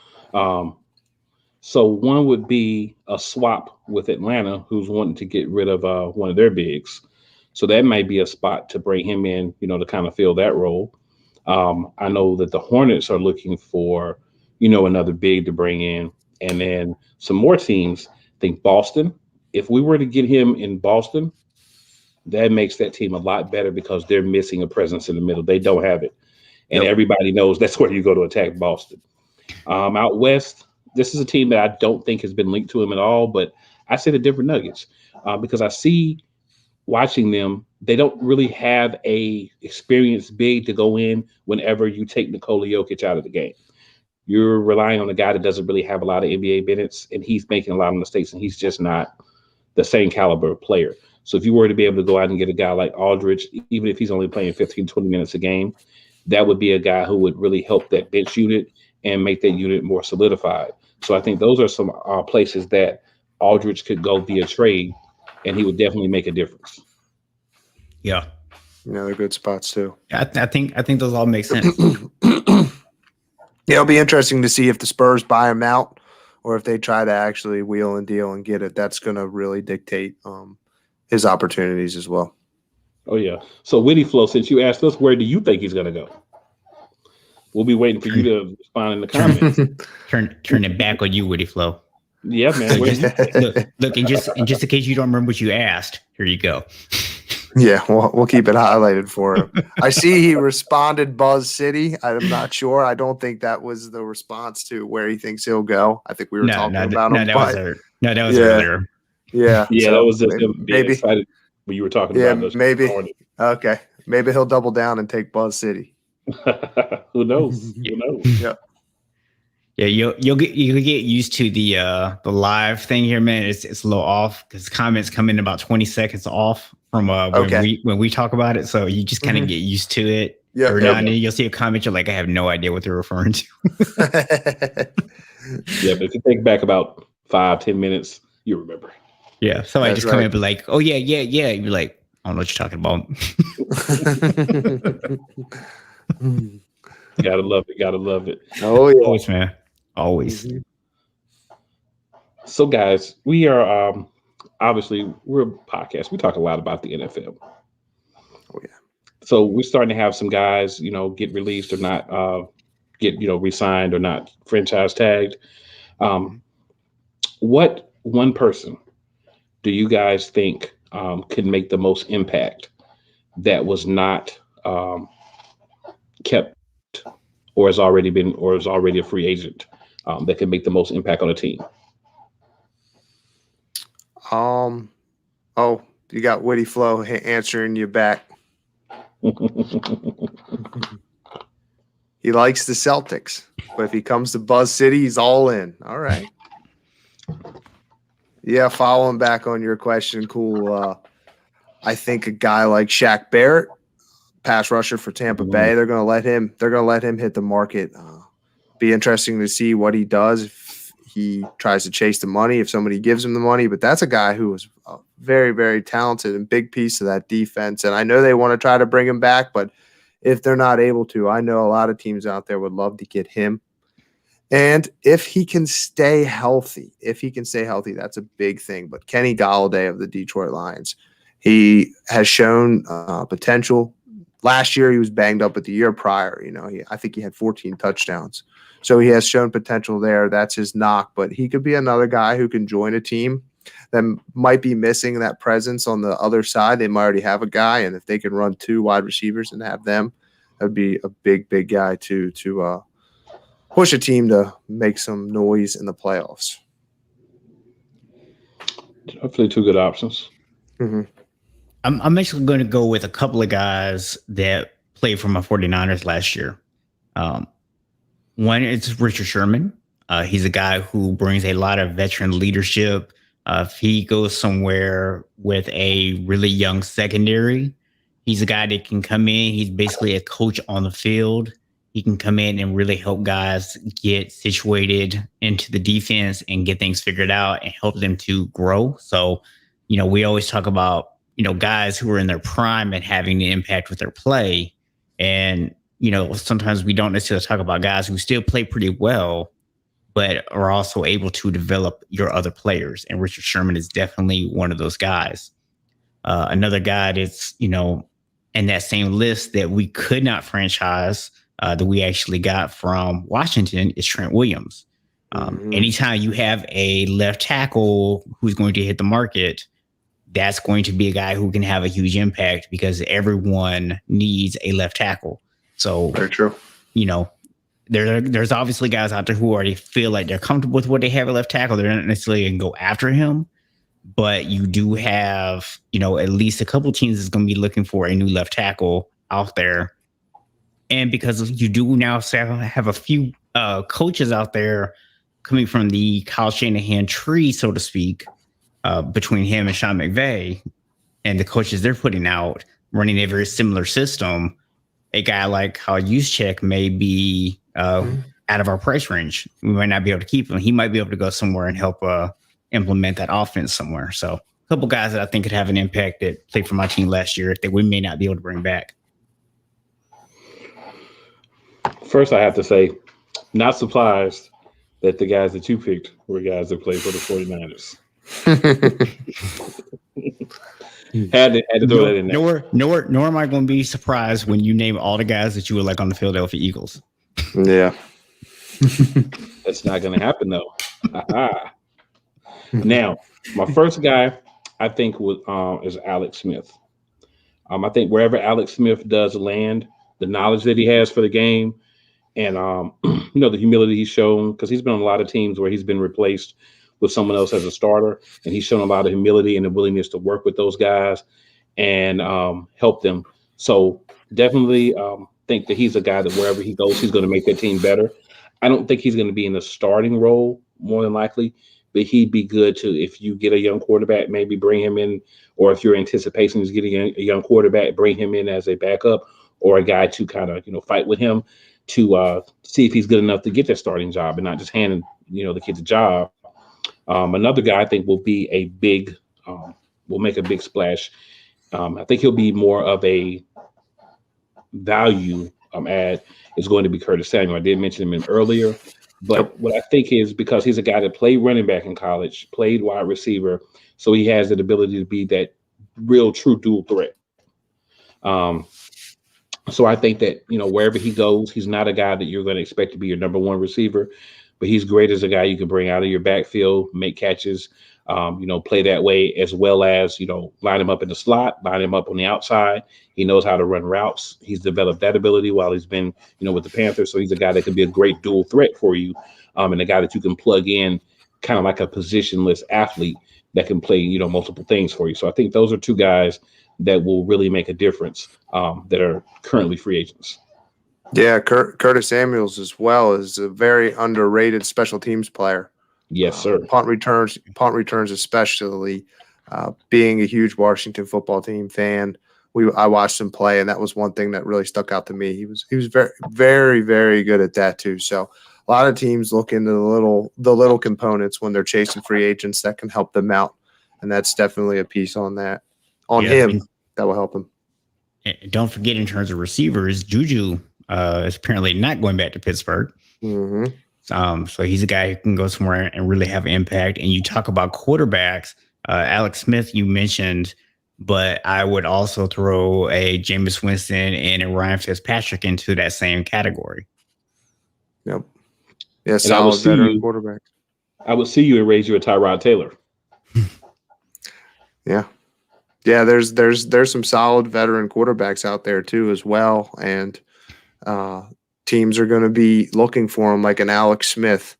So one would be a swap with Atlanta, who's wanting to get rid of one of their bigs. So that might be a spot to bring him in, to kind of fill that role. I know that the Hornets are looking for, another big to bring in. And then some more teams. I think Boston. If we were to get him in Boston, that makes that team a lot better because they're missing a presence in the middle. They don't have it. And everybody knows that's where you go to attack Boston. Out west, this is a team that I don't think has been linked to him at all, but I say the Denver Nuggets because I see watching them, they don't really have a experienced big to go in whenever you take Nikola Jokic out of the game. You're relying on a guy that doesn't really have a lot of NBA minutes, and he's making a lot of mistakes, and he's just not the same caliber of player. So if you were to be able to go out and get a guy like Aldridge, even if he's only playing 15, 20 minutes a game, that would be a guy who would really help that bench unit and make that unit more solidified. So I think those are some places that Aldridge could go via trade, and he would definitely make a difference. Yeah. They're good spots too. I think those all make sense. Yeah, it'll be interesting to see if the Spurs buy him out or if they try to actually wheel and deal and get it. That's going to really dictate his opportunities as well. Oh, yeah. So, Witty Flow, since you asked us, where do you think he's going to go? We'll be waiting for you to respond in the comments. Turn it back on you, Witty Flow. Yeah, man. Look, and just in case you don't remember what you asked, here you go. Yeah, we'll keep it highlighted for him. I see he responded Buzz City. I'm not sure. I don't think that was the response to where he thinks he'll go. I think we were talking about him. That was earlier. Yeah. Yeah, so that was just maybe excited when you were talking about those. Maybe. Okay. Maybe he'll double down and take Buzz City. Who knows? Who knows? Yeah. Yeah, you'll get used to the live thing here, man. It's a little off because comments come in about 20 seconds off from when we talk about it. So you just kind of get used to it. Yeah. Every now and then you'll see a comment, you're like, I have no idea what they're referring to. Yeah, but if you think back about 5-10 minutes, you remember. Yeah. Somebody just come in and be like, oh yeah. You're like, I don't know what you're talking about. Gotta love it. Oh yeah. Always, man. Always. Mm-hmm. So, guys, we are obviously we're a podcast. We talk a lot about the NFL. Oh yeah. So we're starting to have some guys, get released or not, get re-signed or not franchise tagged. What one person do you guys think could make the most impact that was not kept or is already a free agent that can make the most impact on a team? Oh, you got Witty Flow answering you back. He likes the Celtics, but if he comes to Buzz City, he's all in. All right. Yeah, following back on your question, cool. I think a guy like Shaq Barrett, pass rusher for Tampa Bay, they're gonna let him hit the market. Be interesting to see what he does if he tries to chase the money, if somebody gives him the money. But that's a guy who was very, very talented and big piece of that defense. And I know they want to try to bring him back, but if they're not able to, I know a lot of teams out there would love to get him. And if he can stay healthy, that's a big thing. But Kenny Golladay of the Detroit Lions, he has shown potential. Last year, he was banged up, but the year prior, I think he had 14 touchdowns. So he has shown potential there. That's his knock. But he could be another guy who can join a team that might be missing that presence on the other side. They might already have a guy, and if they can run two wide receivers and have them, that would be a big, big guy to push a team to make some noise in the playoffs. Hopefully, two good options. Mm-hmm. I'm actually going to go with a couple of guys that played for my 49ers last year. One is Richard Sherman. He's a guy who brings a lot of veteran leadership. If he goes somewhere with a really young secondary, he's a guy that can come in. He's basically a coach on the field. He can come in and really help guys get situated into the defense and get things figured out and help them to grow. So, we always talk about, guys who are in their prime and having the impact with their play. And, sometimes we don't necessarily talk about guys who still play pretty well, but are also able to develop your other players. And Richard Sherman is definitely one of those guys. Another guy that's, in that same list that we could not franchise, that we actually got from Washington is Trent Williams. Anytime you have a left tackle who's going to hit the market, that's going to be a guy who can have a huge impact because everyone needs a left tackle. So, very true. There's obviously guys out there who already feel like they're comfortable with what they have at left tackle. They're not necessarily going to go after him, but you do have, at least a couple teams is going to be looking for a new left tackle out there. And because you do now have a few coaches out there coming from the Kyle Shanahan tree, so to speak, between him and Sean McVay and the coaches they're putting out running a very similar system, a guy like how Juszczyk may be out of our price range. We might not be able to keep him. He might be able to go somewhere and help implement that offense somewhere. So a couple guys that I think could have an impact that played for my team last year that we may not be able to bring back. First, I have to say, not surprised that the guys that you picked were guys that played for the 49ers. had to throw that in there. Nor am I going to be surprised when you name all the guys that you would like on the Philadelphia Eagles. Yeah. That's not going to happen, though. Now, my first guy, I think, is Alex Smith. I think wherever Alex Smith does land, the knowledge that he has for the game, and the humility he's shown, because he's been on a lot of teams where he's been replaced with someone else as a starter, and he's shown a lot of humility and the willingness to work with those guys and help them. So definitely think that he's a guy that wherever he goes, he's going to make that team better. I don't think he's going to be in the starting role more than likely, but he'd be good to, if you get a young quarterback, maybe bring him in, or if your anticipation is getting a young quarterback, bring him in as a backup or a guy to kind of, fight with him to see if he's good enough to get that starting job and not just handing, the kid the job. Another guy I think will be will make a big splash. I think he'll be more of a value add is going to be Curtis Samuel. I did mention him earlier, but what I think is because he's a guy that played running back in college, played wide receiver, so he has that ability to be that real true dual threat. So I think that, wherever he goes, he's not a guy that you're going to expect to be your number one receiver, but he's great as a guy you can bring out of your backfield, make catches, play that way, as well as, line him up in the slot, line him up on the outside. He knows how to run routes. He's developed that ability while he's been, with the Panthers. So he's a guy that can be a great dual threat for you, and a guy that you can plug in kind of like a positionless athlete that can play, multiple things for you. So I think those are two guys that will really make a difference that are currently free agents. Yeah, Curtis Samuels as well is a very underrated special teams player. Yes, sir. Punt returns especially. Being a huge Washington football team fan, I watched him play, and that was one thing that really stuck out to me. He was very, very, very good at that too. So a lot of teams look into the little components when they're chasing free agents that can help them out, and that's definitely a piece on that. Him that will help him. Don't forget, in terms of receivers, Juju is apparently not going back to Pittsburgh. Mm-hmm. So he's a guy who can go somewhere and really have an impact. And you talk about quarterbacks, Alex Smith you mentioned, but I would also throw a Jameis Winston and a Ryan Fitzpatrick into that same category. Yep. Yeah, solid veteran quarterback. I would see you and raise you a Tyrod Taylor. Yeah. Yeah, there's some solid veteran quarterbacks out there too as well, and teams are going to be looking for them, like an Alex Smith,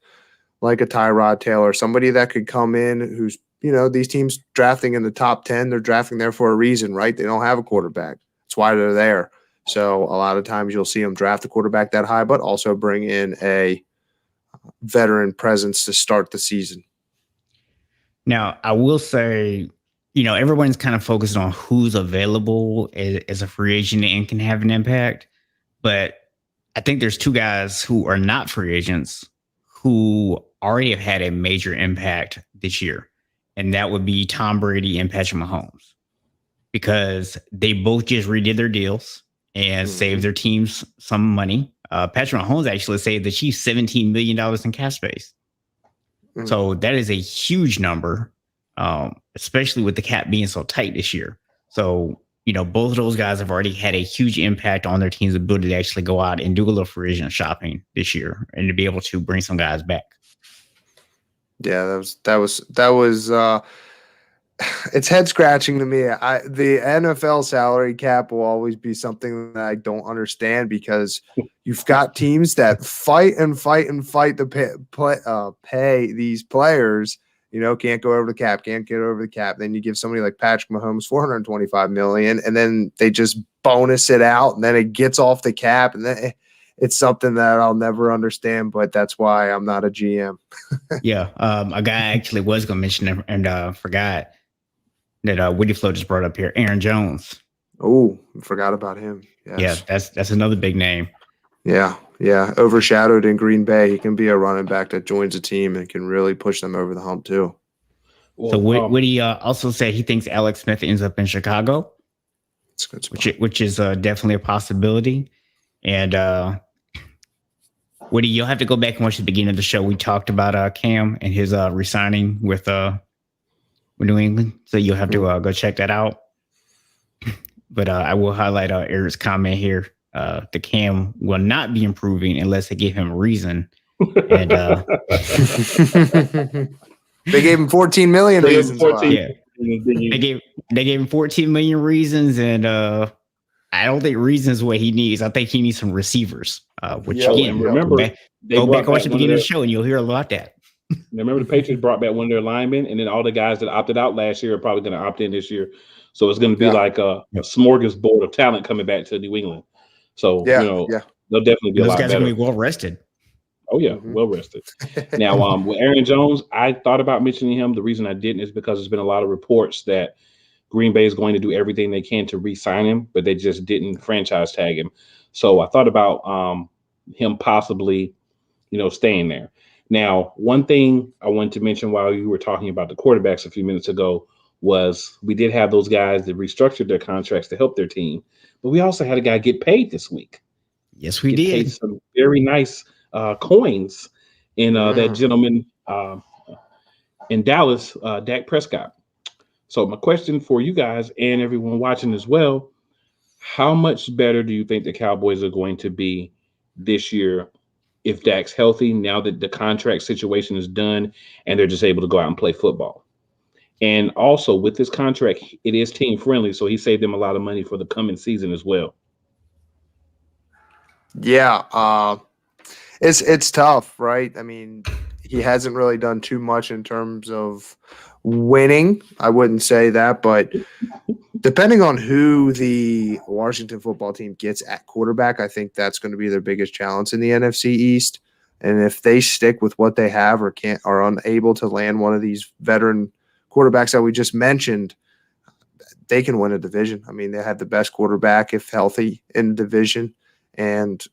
like a Tyrod Taylor, somebody that could come in who's, these teams drafting in the top 10, they're drafting there for a reason, right? They don't have a quarterback. That's why they're there. So a lot of times you'll see them draft a quarterback that high, but also bring in a veteran presence to start the season. Now, I will say, everyone's kind of focused on who's available as a free agent and can have an impact. But I think there's two guys who are not free agents who already have had a major impact this year. And that would be Tom Brady and Patrick Mahomes, because they both just redid their deals and saved their teams some money. Patrick Mahomes actually saved the Chiefs $17 million in cap space. So that is a huge number, especially with the cap being so tight this year. So, both of those guys have already had a huge impact on their team's ability to actually go out and do a little free agent shopping this year and to be able to bring some guys back. Yeah, that was it's head scratching to me. The NFL salary cap will always be something that I don't understand, because you've got teams that fight to pay these players. Can't go over the cap, can't get over the cap. Then you give somebody like Patrick Mahomes $425 million, and then they just bonus it out, and then it gets off the cap, and then it's something that I'll never understand. But that's why I'm not a GM. Yeah, a guy I actually was going to mention and forgot that Whitty Flo just brought up here, Aaron Jones. Oh, forgot about him. Yes. Yeah, that's another big name. Yeah. Overshadowed in Green Bay. He can be a running back that joins a team and can really push them over the hump too. Well, so Woody also said he thinks Alex Smith ends up in Chicago, which is definitely a possibility. And Woody, you'll have to go back and watch the beginning of the show. We talked about Cam and his resigning with New England, so you'll have to go check that out. But I will highlight Eric's comment here. The Cam will not be improving unless they give him a reason. And they gave him 14 million reasons. They gave him 14 million reasons, and I don't think reasons what he needs. I think he needs some receivers. Remember, go back and watch the beginning of the show, and you'll hear about that. Remember, the Patriots brought back one of their linemen, and then all the guys that opted out last year are probably going to opt in this year. So it's going to be like a smorgasbord of talent coming back to New England. So they'll definitely be a lot better. Those guys are going to be well rested. Oh yeah, well rested. Now, with Aaron Jones, I thought about mentioning him. The reason I didn't is because there's been a lot of reports that Green Bay is going to do everything they can to re-sign him, but they just didn't franchise tag him. So I thought about him possibly, staying there. Now, one thing I wanted to mention while you were talking about the quarterbacks a few minutes ago was we did have those guys that restructured their contracts to help their team, but we also had a guy get paid this week. Yes, we did. Paid some very nice coins in that gentleman in Dallas, Dak Prescott. So my question for you guys and everyone watching as well, how much better do you think the Cowboys are going to be this year if Dak's healthy, now that the contract situation is done and they're just able to go out and play football? And also with this contract, it is team friendly, so he saved them a lot of money for the coming season as well. Yeah, it's tough, right? I mean, he hasn't really done too much in terms of winning. I wouldn't say that, but depending on who the Washington football team gets at quarterback, I think that's going to be their biggest challenge in the NFC East. And if they stick with what they have or are unable to land one of these veteran quarterbacks that we just mentioned, they can win a division. I mean, they have the best quarterback if healthy in the division, and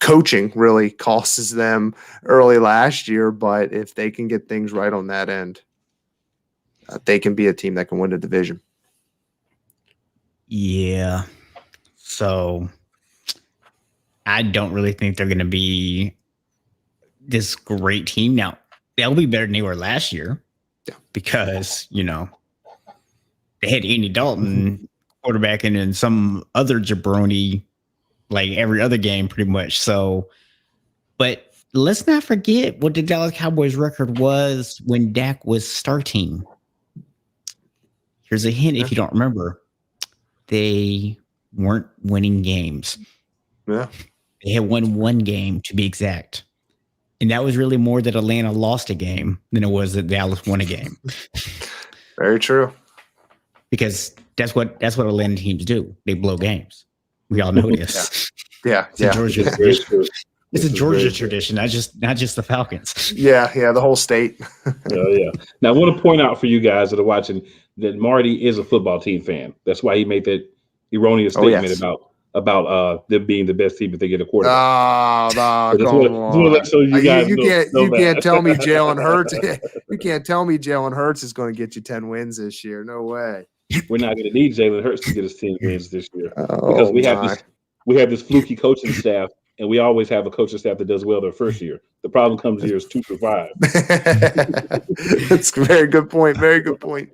coaching really costs them early last year. But if they can get things right on that end, they can be a team that can win the division. Yeah. So I don't really think they're going to be this great team. Now, they'll be better than they were last year because, they had Andy Dalton quarterbacking and some other jabroni like every other game pretty much. So, but let's not forget what the Dallas Cowboys record was when Dak was starting. Here's a hint if you don't remember. They weren't winning games. Yeah. They had won one game to be exact. And that was really more that Atlanta lost a game than it was that Dallas won a game. Very true. Because that's what Atlanta teams do. They blow games. We all know this. Yeah. It's a Georgia tradition. It's a Georgia tradition, not just the Falcons. Yeah, the whole state. Yeah. Now I want to point out for you guys that are watching that Marty is a football team fan. That's why he made that erroneous statement about them being the best team if they get a quarterback. You can't tell me Jalen Hurts. You can't tell me Jalen Hurts is going to get you 10 wins this year. No way. We're not going to need Jalen Hurts to get us 10 wins this year because we have this fluky coaching staff, and we always have a coaching staff that does well their first year. The problem comes years 2 through 5. That's a very good point. Very good point.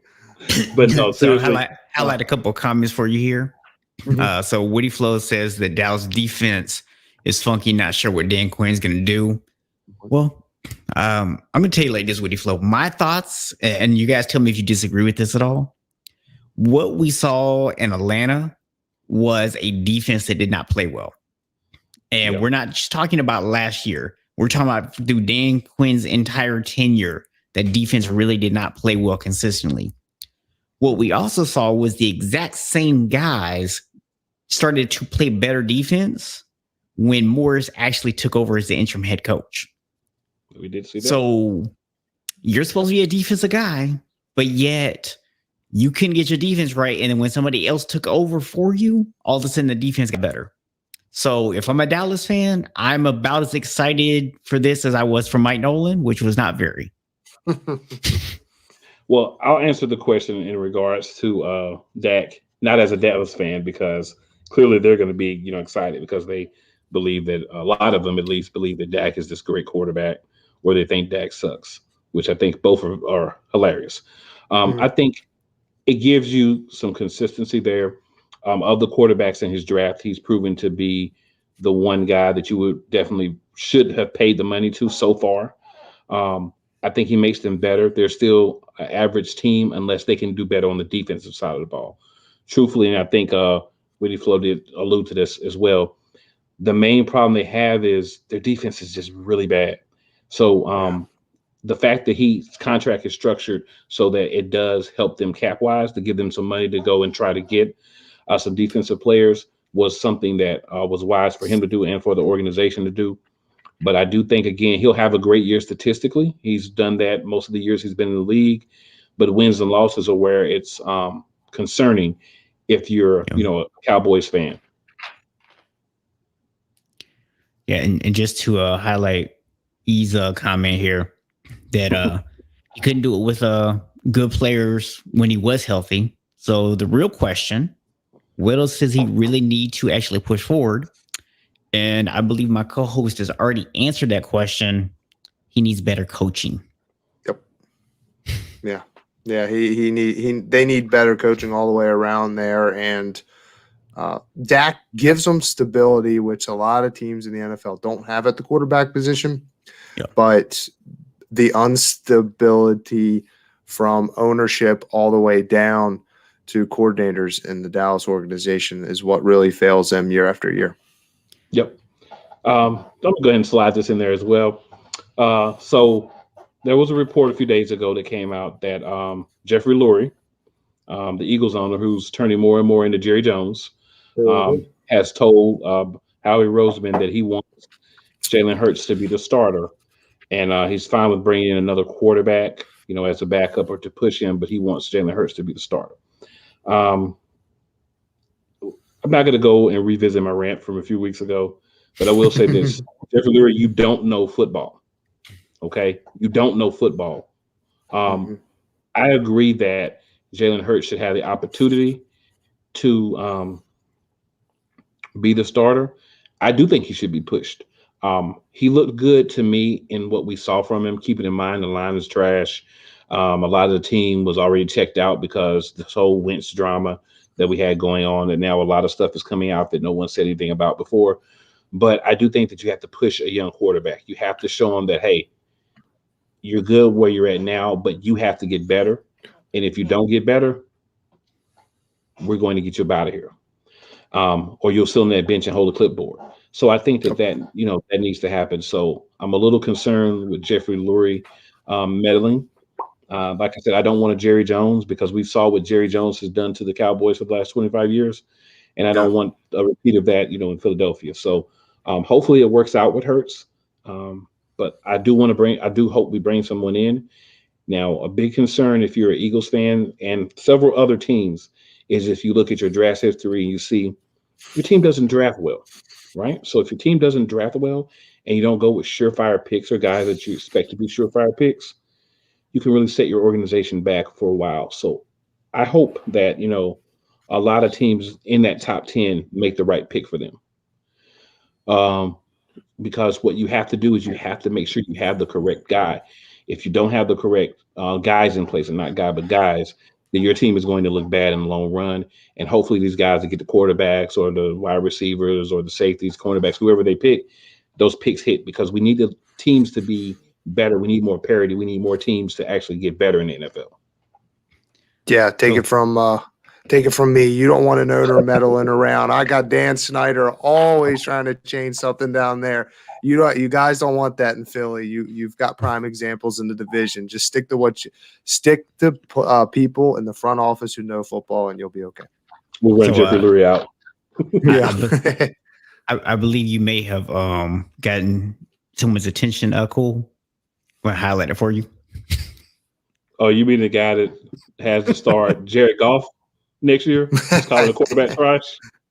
But no, seriously, highlight a couple of comments for you here. Mm-hmm. So Woody Flow says that Dallas defense is funky. Not sure what Dan Quinn's going to do. Well, I'm going to tell you like this, Woody Flow. My thoughts, and you guys tell me if you disagree with this at all. What we saw in Atlanta was a defense that did not play well. And we're not just talking about last year. We're talking about through Dan Quinn's entire tenure, that defense really did not play well consistently. What we also saw was the exact same guys started to play better defense when Morris actually took over as the interim head coach. We did see that. So you're supposed to be a defensive guy, but yet you couldn't get your defense right. And then when somebody else took over for you, all of a sudden the defense got better. So if I'm a Dallas fan, I'm about as excited for this as I was for Mike Nolan, which was not very. Well, I'll answer the question in regards to Dak, not as a Dallas fan, because clearly they're going to be, excited because they believe that a lot of them at least believe that Dak is this great quarterback, or they think Dak sucks, which I think both are hilarious. I think it gives you some consistency there. Of the quarterbacks in his draft, he's proven to be the one guy that you would definitely should have paid the money to so far. I think he makes them better. They're still an average team unless they can do better on the defensive side of the ball. Truthfully, and I think Whitney Flo did allude to this as well, the main problem they have is their defense is just really bad. So the fact that his contract is structured so that it does help them cap-wise to give them some money to go and try to get some defensive players was something that was wise for him to do and for the organization to do. But I do think, again, he'll have a great year statistically. He's done that most of the years he's been in the league. But wins and losses are where it's concerning if you're, a Cowboys fan. Yeah, and just to highlight E's comment here, that he couldn't do it with good players when he was healthy. So the real question, what else does he really need to actually push forward? And I believe my co-host has already answered that question. He needs better coaching. Yep. Yeah. Yeah. They need better coaching all the way around there. And Dak gives them stability, which a lot of teams in the NFL don't have at the quarterback position. Yep. But the instability from ownership all the way down to coordinators in the Dallas organization is what really fails them year after year. Yep. I'm going to go ahead and slide this in there as well. So there was a report a few days ago that came out that Jeffrey Lurie, the Eagles owner, who's turning more and more into Jerry Jones, has told Howie Roseman that he wants Jalen Hurts to be the starter. And he's fine with bringing in another quarterback, as a backup or to push him, but he wants Jalen Hurts to be the starter. I'm not going to go and revisit my rant from a few weeks ago, but I will say this. Jeffrey Lurie, you don't know football. Okay? You don't know football. I agree that Jalen Hurts should have the opportunity to be the starter. I do think he should be pushed. He looked good to me in what we saw from him, keeping in mind the line is trash. A lot of the team was already checked out because this whole Wentz drama that we had going on, and now a lot of stuff is coming out that no one said anything about before. But I do think that you have to push a young quarterback. You have to show them that, hey, you're good where you're at now, but you have to get better. And if you don't get better, we're going to get you out of here. Or you'll sit on that bench and hold a clipboard. So I think that needs to happen. So I'm a little concerned with Jeffrey Lurie meddling. Like I said, I don't want a Jerry Jones because we saw what Jerry Jones has done to the Cowboys for the last 25 years. And I don't want a repeat of that, in Philadelphia. So hopefully it works out with Hurts. But I do hope we bring someone in. Now, a big concern if you're an Eagles fan and several other teams is if you look at your draft history and you see your team doesn't draft well, right? So if your team doesn't draft well and you don't go with surefire picks or guys that you expect to be surefire picks, you can really set your organization back for a while. So I hope that, a lot of teams in that top 10 make the right pick for them. Because what you have to do is you have to make sure you have the correct guy. If you don't have the correct guys in place, and not guy, but guys, then your team is going to look bad in the long run. And hopefully these guys that get the quarterbacks or the wide receivers or the safeties, cornerbacks, whoever they pick, those picks hit because we need the teams to be better. We need more parity. We need more teams to actually get better in the NFL. Yeah, take it from me. You don't want an owner meddling around. I got Dan Snyder always trying to change something down there. You guys don't want that in Philly. You've got prime examples in the division. Just stick to people in the front office who know football, and you'll be okay. We'll run Jeffrey Lurie out. Yeah, I believe you may have gotten someone's attention. Cool. I'll highlight it for you. Oh, you mean the guy that has to start Jared Goff next year? He's calling the quarterback trash.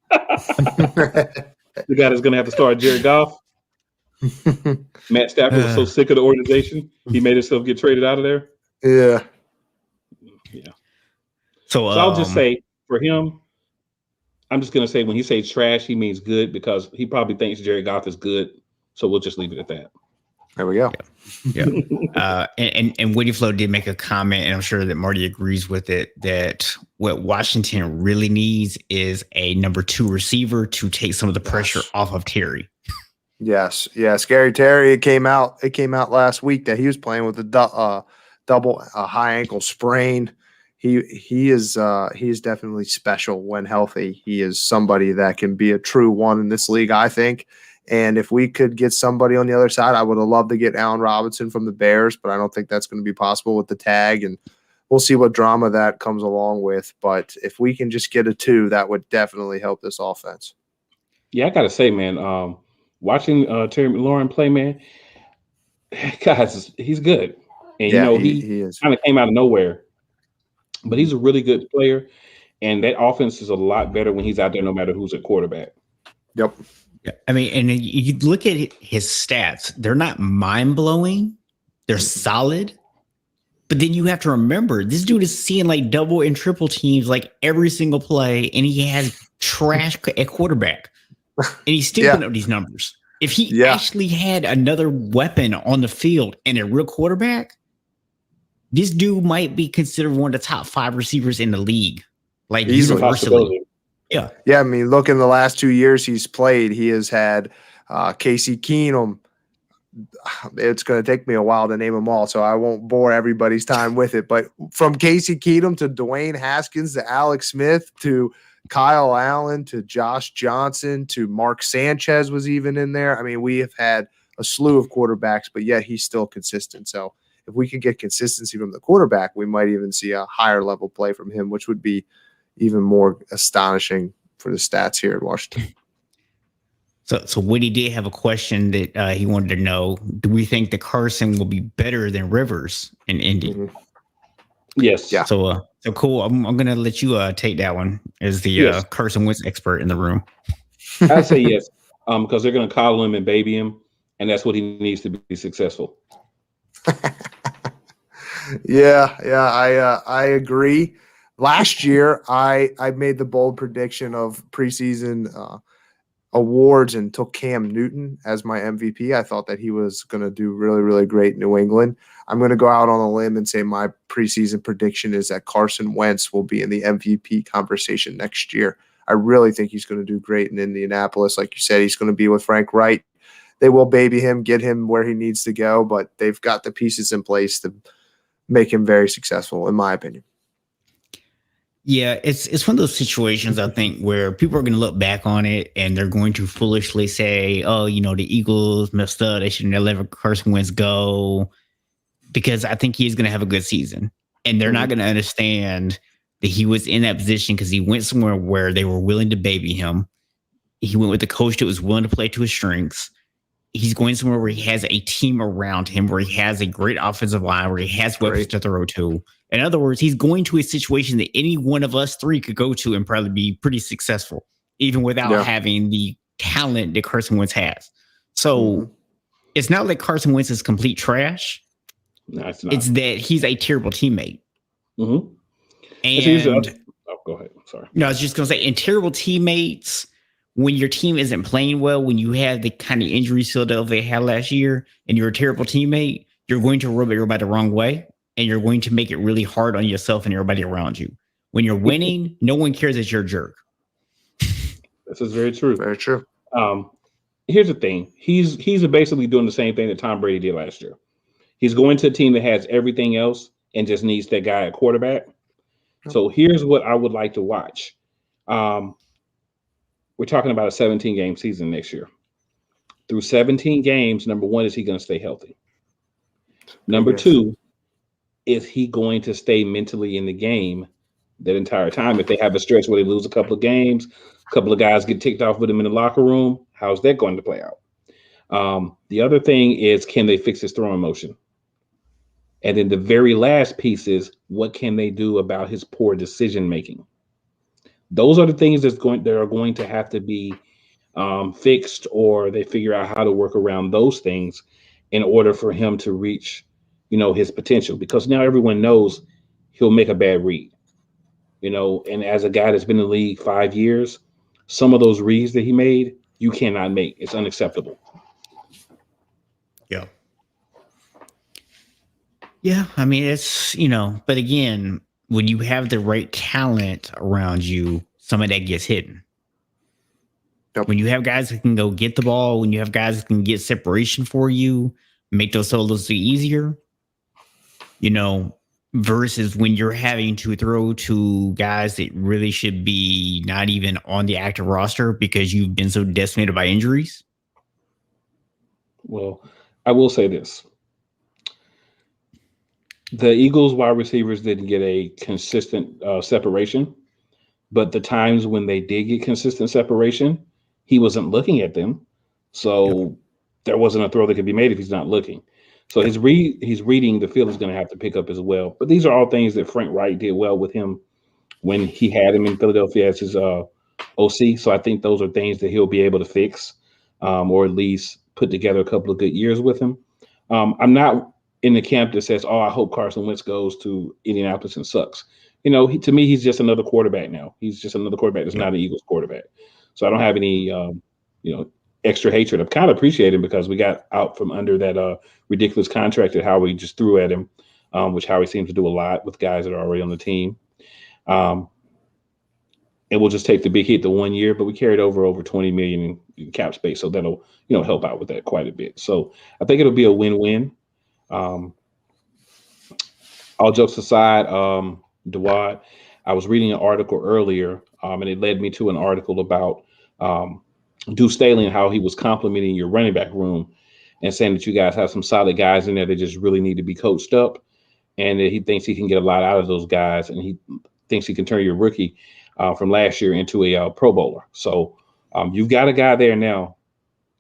The guy that's going to have to start Jared Goff. Matt Stafford was so sick of the organization, he made himself get traded out of there. Yeah. So I'll just say for him, I'm just going to say when he says trash, he means good because he probably thinks Jared Goff is good. So we'll just leave it at that. There we go. Yeah. And Woody Flo did make a comment, and I'm sure that Marty agrees with it, that what Washington really needs is a number 2 receiver to take some of the pressure off of Terry. Yes. Scary Terry. It came out last week that he was playing with a double high ankle sprain. He is definitely special when healthy. He is somebody that can be a true one in this league, I think. And if we could get somebody on the other side, I would have loved to get Allen Robinson from the Bears, but I don't think that's going to be possible with the tag. And we'll see what drama that comes along with. But if we can just get a 2, that would definitely help this offense. Yeah, I got to say, man, watching Terry McLaurin play, man, guys, he's good. And, he kind of came out of nowhere. But he's a really good player. And that offense is a lot better when he's out there, no matter who's at quarterback. Yep. Yeah, I mean, and you look at his stats, they're not mind-blowing. They're solid. But then you have to remember, this dude is seeing like double and triple teams like every single play, and he has trash at quarterback. And he's still putting up these numbers. If he actually had another weapon on the field and a real quarterback, this dude might be considered one of the top 5 receivers in the league. Like universally. Yeah. I mean, look, in the last 2 years he's played, he has had Casey Keenum. It's going to take me a while to name them all, so I won't bore everybody's time with it. But from Casey Keenum to Dwayne Haskins to Alex Smith to Kyle Allen to Josh Johnson to Mark Sanchez was even in there. I mean, we have had a slew of quarterbacks, but yet he's still consistent. So if we can get consistency from the quarterback, we might even see a higher level play from him, which would be even more astonishing for the stats here in Washington. So Woody did have a question that he wanted to know. Do we think that Carson will be better than Rivers in Indy? Mm-hmm. Yes. Yeah. So cool. I'm going to let you take that one as the Carson Wentz expert in the room. I'd say yes, because they're going to coddle him and baby him, and that's what he needs to be successful. I agree. Last year, I made the bold prediction of preseason awards and took Cam Newton as my MVP. I thought that he was going to do really, really great in New England. I'm going to go out on a limb and say my preseason prediction is that Carson Wentz will be in the MVP conversation next year. I really think he's going to do great in Indianapolis. Like you said, he's going to be with Frank Wright. They will baby him, get him where he needs to go, but they've got the pieces in place to make him very successful, in my opinion. Yeah, it's one of those situations, I think, where people are going to look back on it and they're going to foolishly say, oh, the Eagles messed up. They should never let Carson Wentz go, because I think he's going to have a good season. And they're not going to understand that he was in that position because he went somewhere where they were willing to baby him. He went with a coach that was willing to play to his strengths. He's going somewhere where he has a team around him, where he has a great offensive line, where he has weapons to throw to. In other words, he's going to a situation that any one of us 3 could go to and probably be pretty successful, even without having the talent that Carson Wentz has. So it's not like Carson Wentz is complete trash. No, it's not. It's that he's a terrible teammate. Mm-hmm. And go ahead. I'm sorry. No, I was just going to say, and terrible teammates, when your team isn't playing well, when you have the kind of injuries Philadelphia had last year, and you're a terrible teammate, you're going to rub everybody the wrong way, and you're going to make it really hard on yourself and everybody around you. When you're winning, no one cares that you're a jerk. This is very true. Very true. Here's the thing. He's basically doing the same thing that Tom Brady did last year. He's going to a team that has everything else and just needs that guy at quarterback. So here's what I would like to watch. We're talking about a 17-game season next year. Through 17 games, number one, is he going to stay healthy? Number two, is he going to stay mentally in the game that entire time? If they have a stretch where they lose a couple of games, a couple of guys get ticked off with him in the locker room, how's that going to play out? The other thing is, can they fix his throwing motion? And then the very last piece is, what can they do about his poor decision making? Those are the things that are going to have to be fixed, or they figure out how to work around those things in order for him to reach, his potential. Because now everyone knows he'll make a bad read, and as a guy that's been in the league 5 years, some of those reads that he made, you cannot make. It's unacceptable. Yeah. Yeah. I mean, it's, but again, when you have the right talent around you, some of that gets hidden. Yep. When you have guys that can go get the ball, when you have guys that can get separation for you, make those solos easier, versus when you're having to throw to guys that really should be not even on the active roster because you've been so decimated by injuries. Well, I will say this. The Eagles wide receivers didn't get a consistent separation, but the times when they did get consistent separation, he wasn't looking at them. So there wasn't a throw that could be made if he's not looking. So his reading the field is going to have to pick up as well. But these are all things that Frank Wright did well with him when he had him in Philadelphia as his OC. So I think those are things that he'll be able to fix, or at least put together a couple of good years with him. I'm not in the camp that says, I hope Carson Wentz goes to Indianapolis and sucks. To me, he's just another quarterback now. He's just another quarterback that's not an Eagles quarterback. So I don't have any, extra hatred. I kind of appreciate him because we got out from under that ridiculous contract that Howie just threw at him, which Howie seems to do a lot with guys that are already on the team. And we'll just take the big hit the 1 year, but we carried over $20 million in cap space. So that'll, help out with that quite a bit. So I think it'll be a win-win. All jokes aside, Dawad, I was reading an article earlier, and it led me to an article about Deuce Staley and how he was complimenting your running back room and saying that you guys have some solid guys in there that just really need to be coached up, and that he thinks he can get a lot out of those guys, and he thinks he can turn your rookie from last year into a Pro Bowler. So you've got a guy there now.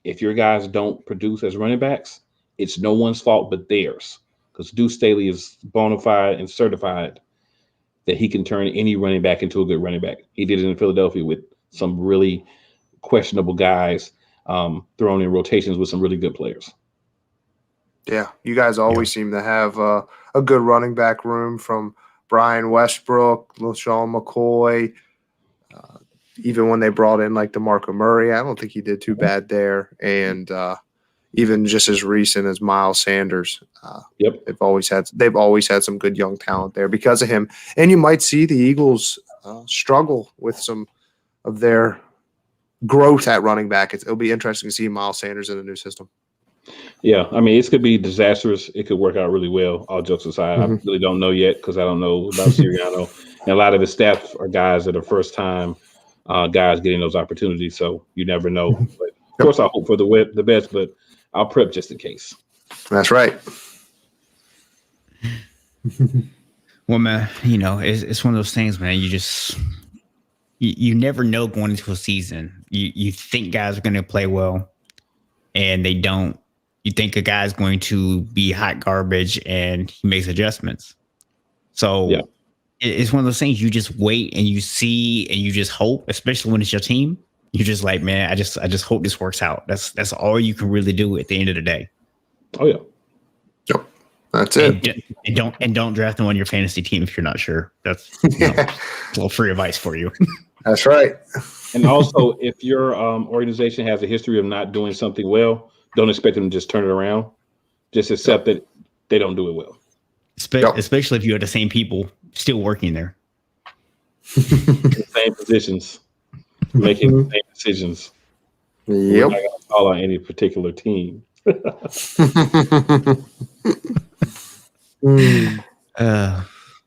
If your guys don't produce as running backs, it's no one's fault but theirs, because Deuce Staley is bona fide and certified that he can turn any running back into a good running back. He did it in Philadelphia with some really questionable guys thrown in rotations with some really good players. Yeah, you guys always seem to have a good running back room, from Brian Westbrook, LaShawn McCoy, even when they brought in like DeMarco Murray. I don't think he did too bad there. And even just as recent as Miles Sanders. They've always had some good young talent there because of him. And you might see the Eagles struggle with some of their growth at running back. It'll be interesting to see Miles Sanders in a new system. Yeah, I mean, it could be disastrous. It could work out really well, all jokes aside. I really don't know yet because I don't know about Sirianno. And a lot of his staff are guys that are first-time guys getting those opportunities, so you never know. But of course, I hope for the best, but I'll prep just in case. That's right. Well, man, it's one of those things, man. You never know going into a season. You think guys are going to play well, and they don't. You think a guy's going to be hot garbage, and he makes adjustments. So it's one of those things. You just wait and you see and you just hope, especially when it's your team. You're just like, man, I just hope this works out. That's all you can really do at the end of the day. Oh yeah. Yep. That's it. And don't draft them on your fantasy team if you're not sure. That's a little free advice for you. That's right. And also, if your organization has a history of not doing something well, don't expect them to just turn it around. Just accept that they don't do it well. Especially if you have the same people still working there. Same positions, making the same decisions. Yep. We're not going to call on any particular team.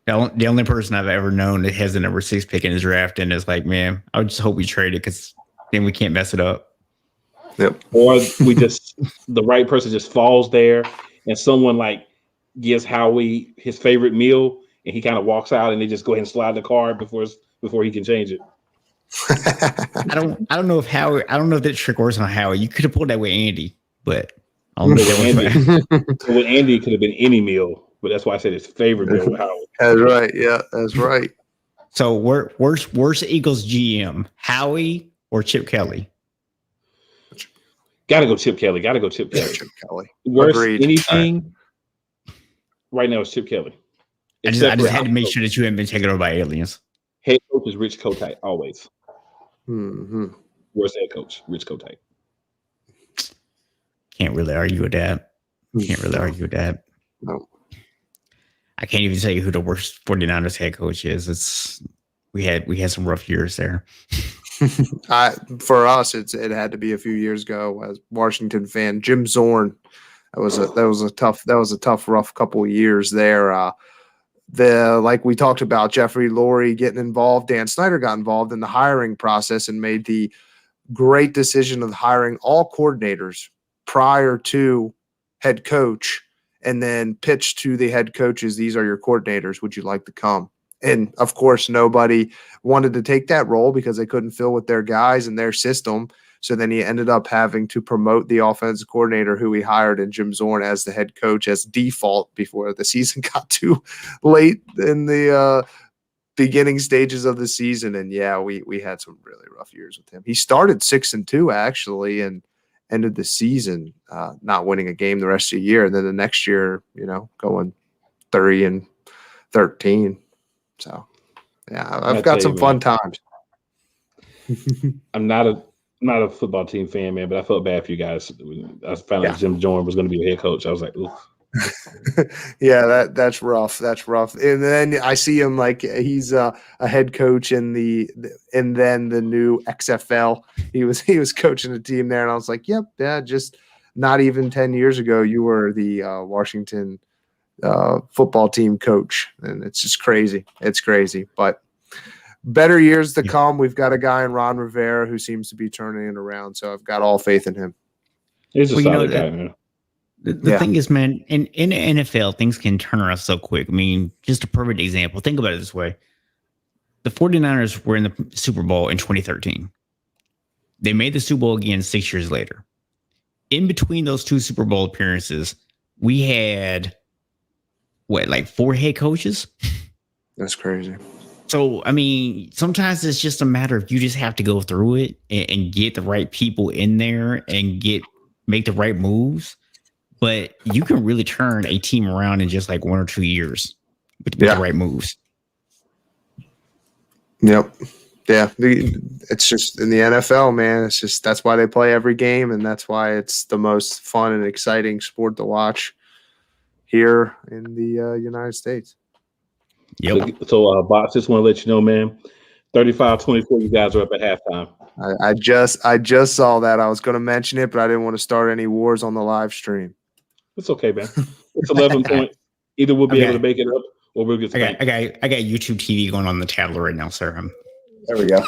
The only person I've ever known that has the number 6 pick in his draft and is like, man, I would just hope we trade it because then we can't mess it up. Yep. Or the right person just falls there and someone like gives Howie his favorite meal and he kind of walks out and they just go ahead and slide the card before he can change it. I don't know if that trick works on Howie. You could have pulled that with Andy, but I don't know with Andy, it could have been any meal but that's why I said his favorite meal with Howard. That's right. Yeah, that's right. So worst Eagles GM, Howie or Chip Kelly? Gotta go Chip Kelly. Chip Kelly. Worst Agreed. anything right now is Chip Kelly. I just had to make sure that you hadn't been taken over by aliens. Head coach is Rich Kotite, always. Mm-hmm. Worst head coach, Rich Kotite. Can't really argue with that. No. I can't even tell you who the worst 49ers head coach is. We had some rough years there. For us, it had to be a few years ago as Washington fan. Jim Zorn. That was a tough, rough couple of years there. Like we talked about, Jeffrey Lurie getting involved. Dan Snyder got involved in the hiring process and made the great decision of hiring all coordinators prior to head coach, and then pitched to the head coaches, these are your coordinators. Would you like to come? And of course, nobody wanted to take that role because they couldn't fill with their guys and their system. So then he ended up having to promote the offensive coordinator who he hired in Jim Zorn as the head coach as default before the season got too late in the beginning stages of the season. And yeah, we had some really rough years with him. He started 6-2 actually, and ended the season not winning a game the rest of the year. And then the next year, going 30-13. So yeah, I've got some fun times. I'm not a football team fan, man, but I felt bad for you guys. I found out Jim Zorn was going to be your head coach. I was like, oof. Yeah, that's rough. That's rough. And then I see him like he's a head coach and then the new XFL. He was coaching a team there, and I was like, yep, yeah, just not even 10 years ago, you were the Washington football team coach, and it's just crazy. It's crazy, but better years to come. We've got a guy in Ron Rivera who seems to be turning it around, so I've got all faith in him. He's a solid guy, man. The thing is, man, in the NFL, things can turn around so quick. I mean, just a perfect example. Think about it this way. The 49ers were in the Super Bowl in 2013. They made the Super Bowl again 6 years later. In between those two Super Bowl appearances, we had, 4 head coaches? That's crazy. So, I mean, sometimes it's just a matter of you just have to go through it and get the right people in there and make the right moves. But you can really turn a team around in just 1 or 2 years with the right moves. Yep. Yeah. It's just in the NFL, man. It's just that's why they play every game, and that's why it's the most fun and exciting sport to watch here in the United States. Yep. So, Box, just want to let you know, man, 35-24, you guys are up at halftime. I just saw that. I was going to mention it, but I didn't want to start any wars on the live stream. It's okay, man. It's 11 points. Either we'll be able to make it up, or we'll get. I got YouTube TV going on the tablet right now, sir. There we go.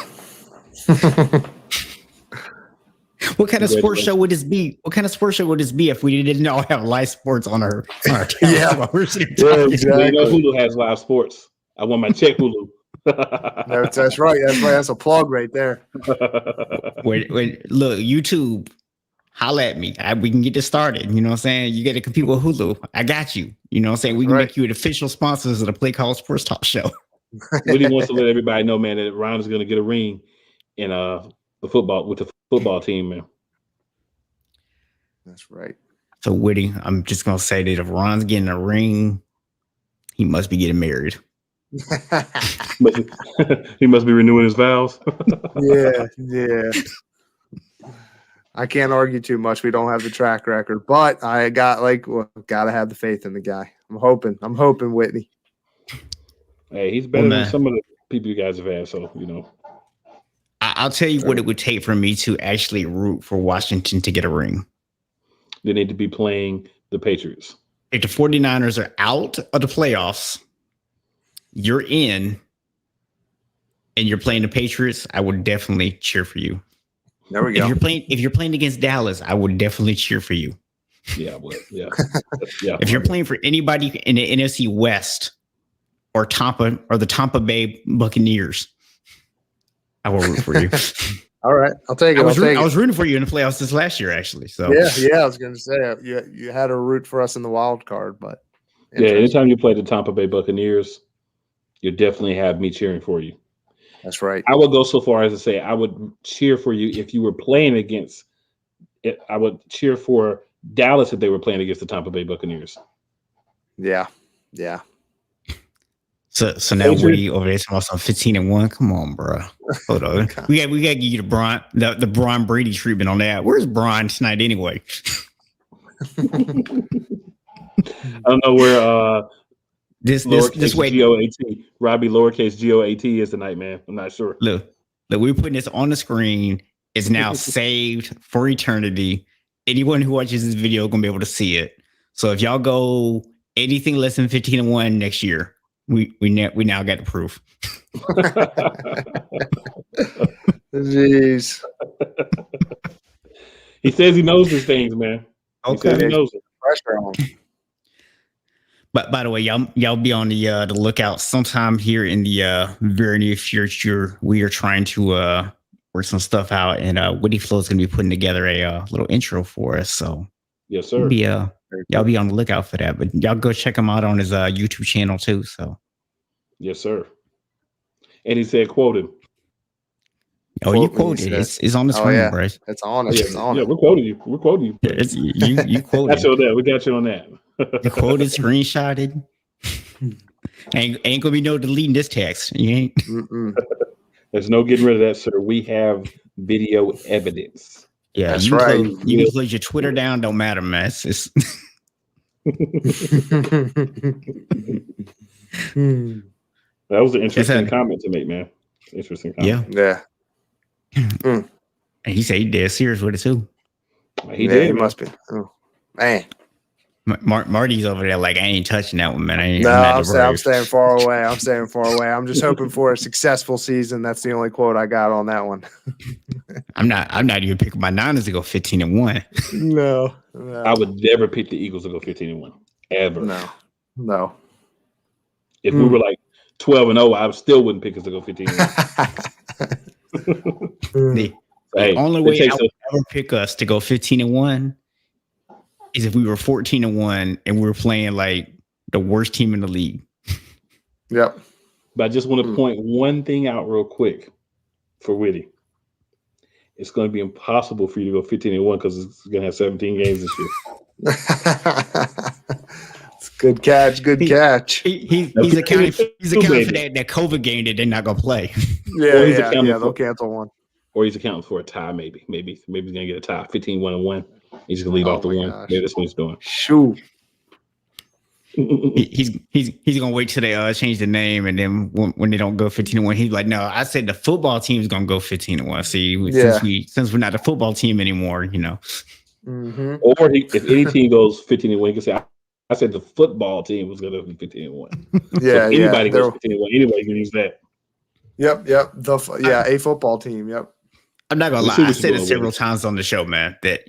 What kind of sports show would this be? What kind of sports show would this be if we didn't all have live sports on our tablet? Yeah, exactly. You know, Hulu has live sports. I want my check, Hulu. That's right. That's a plug right there. Wait, look, YouTube, holla at me. We can get this started. You know what I'm saying? You got to compete with Hulu. I got you. You know what I'm saying? We can make you an official sponsors of the Play Call Sports Talk Show. Woody wants to let everybody know, man, that Ron is going to get a ring in the football team, man. That's right. So, Woody, I'm just going to say that if Ron's getting a ring, he must be getting married. He must be renewing his vows. Yeah. I can't argue too much. We don't have the track record, but I gotta have the faith in the guy. I'm hoping, Whitney. Hey, he's better than some of the people you guys have had. So I'll tell you what it would take for me to actually root for Washington to get a ring. They need to be playing the Patriots. If the 49ers are out of the playoffs, you're in, and you're playing the Patriots, I would definitely cheer for you. There we go. If you're playing against Dallas, I would definitely cheer for you. Yeah, I would. Yeah. If you're playing for anybody in the NFC West or the Tampa Bay Buccaneers, I will root for you. All right, I'll take it. I was rooting for you in the playoffs this last year, actually. So yeah, I was going to say you had a root for us in the wild card, but Yeah, anytime you play the Tampa Bay Buccaneers, you definitely have me cheering for you. That's right. I would go so far as to say I would cheer for you if you were playing against it. I would cheer for Dallas if they were playing against the Tampa Bay Buccaneers. Yeah. So now Woody over there talking about 15-1. Come on, bro. Hold on. we got to give you the Bron Brady treatment on that. Where's Bron tonight anyway? I don't know where this way GOAT Robbie lowercase GOAT is tonight, man. I'm not sure. Look, we're putting this on the screen. It's now saved for eternity. Anyone who watches this video is gonna be able to see it. So if y'all go anything less than 15-1 next year, we now got the proof. Jeez. He says he knows these things, man. Okay. He says he knows it. Pressure on him. But by the way, y'all be on the lookout. Sometime here in the very near future, we are trying to work some stuff out, and Woody Flow is going to be putting together a little intro for us. So yes, sir. Y'all be on the lookout for that. But y'all go check him out on his YouTube channel too. So yes, sir. And he said, "Quoted." Oh, you quoted it. It's on the screen, yeah. bro. It's on. It's on. Yeah, we're quoting you. We're quoting you. Yeah, you quoted. Got you on that. We got you on that. You quoted, screenshotted. Ain't gonna be no deleting this text. You ain't. There's no getting rid of that, sir. We have video evidence. Yeah, that's right. You can close your Twitter down. Don't matter, man. It's That was an interesting comment to make, man. Interesting comment. Yeah. And he said he dead serious with it too. He did. He must be. Oh, man. Marty's over there like, I ain't touching that one, man. I'm staying far away. I'm just hoping for a successful season. That's the only quote I got on that one. Hmm. I'm not even picking my Niners to go 15-1. No. I would never pick the Eagles to go 15-1. Ever. No. If we were like 12-0, I still wouldn't pick us to go 15-1. The only way I would ever pick us to go 15-1 is if we were 14-1 and we were playing like the worst team in the league. Yep. But I just want to point one thing out real quick for Whitty. It's going to be impossible for you to go 15-1 because it's going to have 17 games this year. It's good catch. He's accounting for that COVID game that they're not going to play. Yeah, they'll cancel one. Or he's accounting for a tie, maybe. Maybe he's going to get a tie, 15-1-1. He's going to leave off the one. Maybe that's what he's doing. Shoot. He's going to wait till they change the name, and then when they don't go 15-1, he's like, no, I said the football team is going to go 15-1. See, since we're not a football team anymore, you know. Mm-hmm. Or if any team goes 15-1, he can say, I said the football team was going to be 15-1. Yeah, so anybody goes 15-1, anybody can use that. Yep. A football team. Yep. I'm not gonna lie. I said it several times on the show, man, that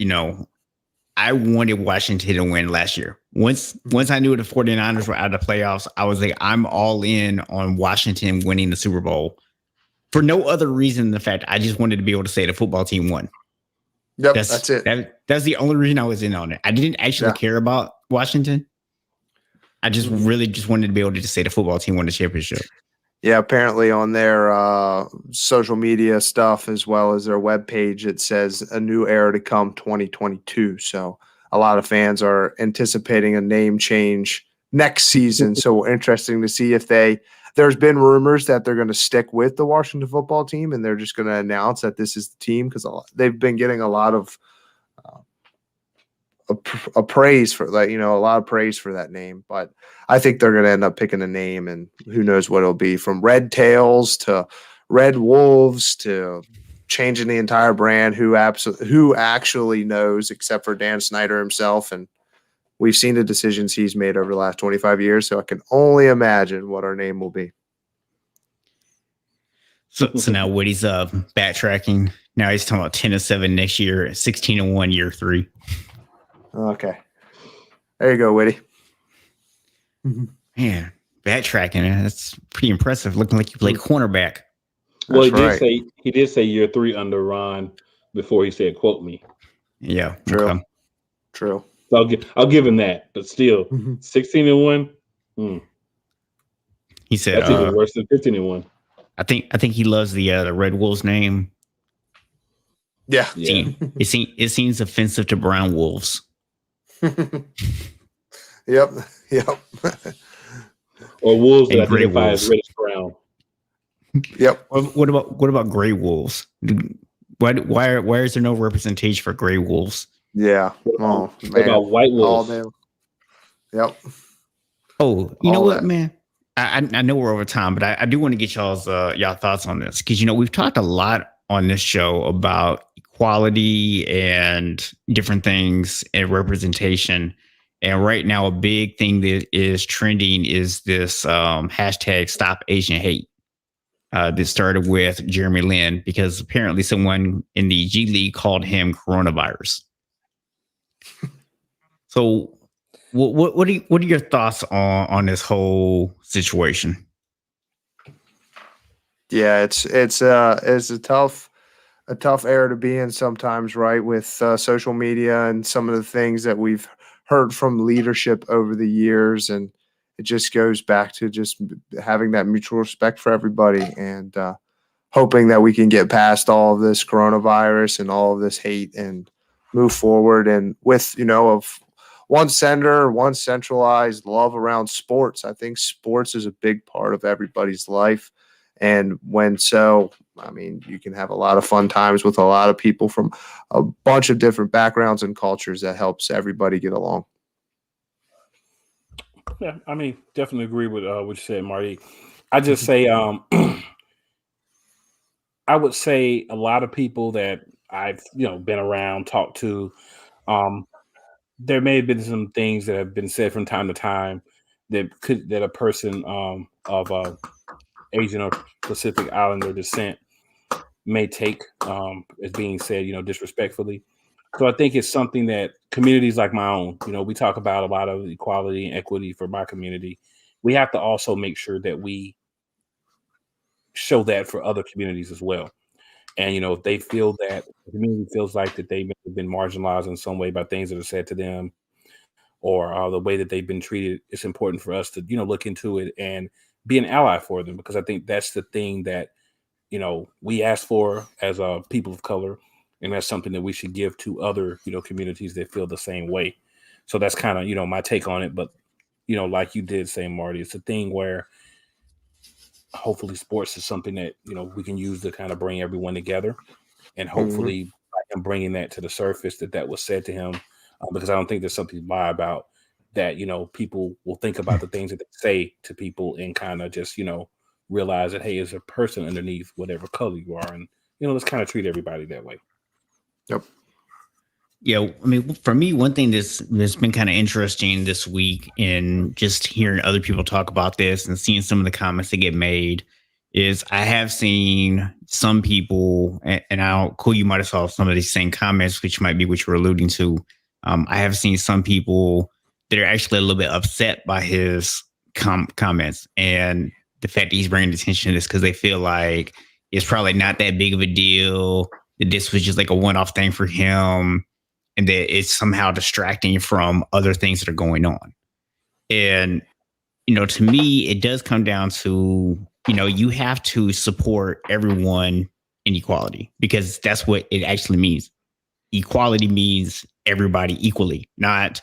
I wanted Washington to win last year. Once I knew the 49ers were out of the playoffs, I was like, I'm all in on Washington winning the Super Bowl for no other reason than the fact I just wanted to be able to say the football team won. Yep, that's it. That's the only reason I was in on it. I didn't actually care about Washington. I just really just wanted to be able to just say the football team won the championship. Yeah, apparently on their social media stuff as well as their webpage, it says a new era to come 2022. So a lot of fans are anticipating a name change next season. So interesting to see if there's been rumors that they're going to stick with the Washington football team and they're just going to announce that this is the team because they've been getting a lot of praise for that, a lot of praise for that name. But I think they're going to end up picking a name, and who knows what it'll be, from Red Tails to Red Wolves to changing the entire brand. Who actually knows, except for Dan Snyder himself. And we've seen the decisions he's made over the last 25 years. So I can only imagine what our name will be. So now Woody's backtracking. Now he's talking about 10-7 next year, 16-1 year 3. Okay. There you go, Whitty. Man, backtracking. That's pretty impressive. Looking like you play cornerback. Well, he did say year 3 under Ron before he said, quote me. Yeah. True. Okay. True. So I'll give him that, but still, 16-1. He said, That's even worse than 15-1. I think he loves the Red Wolves name. Yeah. It seems offensive to brown wolves. Yep. Or wolves that And gray identify wolves. as reddish brown. Yep. What about gray wolves? Why is there no representation for gray wolves? Yeah. What about white wolves? Yep. Oh, you know what, man? I know we're over time, but I do want to get y'all thoughts on this, because we've talked a lot on this show about equality and different things and representation. And right now, a big thing that is trending is this hashtag Stop Asian Hate. This started with Jeremy Lin, because apparently someone in the G League called him coronavirus. So, what are your thoughts on this whole situation? Yeah, it's a tough era to be in sometimes, right? With social media and some of the things that we've heard from leadership over the years, and it just goes back to just having that mutual respect for everybody, and hoping that we can get past all of this coronavirus and all of this hate and move forward. And with of one center, one centralized love around sports. I think sports is a big part of everybody's life. And you can have a lot of fun times with a lot of people from a bunch of different backgrounds and cultures that helps everybody get along. Yeah, definitely agree with what you said, Marty. I just say, I would say a lot of people that I've been around, talked to, there may have been some things that have been said from time to time that a person of Asian or Pacific Islander descent may take as being said, disrespectfully. So I think it's something that communities like my own, we talk about a lot of equality and equity for my community. We have to also make sure that we show that for other communities as well. And, if they feel that the community feels like that they may have been marginalized in some way by things that are said to them, or the way that they've been treated, it's important for us to, look into it and be an ally for them, because I think that's the thing that, we ask for as a people of color. And that's something that we should give to other, communities that feel the same way. So that's kind of, my take on it. But, like you did say, Marty, it's a thing where hopefully sports is something that, we can use to kind of bring everyone together. And hopefully by him bringing that to the surface, that was said to him, because I don't think there's something to lie about that, people will think about the things that they say to people and kind of just, realize that, hey, there's a person underneath whatever color you are. And, let's kind of treat everybody that way. Yep. Yeah, for me, one thing that's been kind of interesting this week, in just hearing other people talk about this and seeing some of the comments that get made, is I have seen some people, and Cool, you might have saw some of these same comments, which might be what you were alluding to. I have seen some people that are actually a little bit upset by his comments, and the fact that he's bringing attention to this, because they feel like it's probably not that big of a deal, that this was just like a one-off thing for him, and that it's somehow distracting from other things that are going on. And, to me, it does come down to, you have to support everyone in equality, because that's what it actually means. Equality means everybody equally, not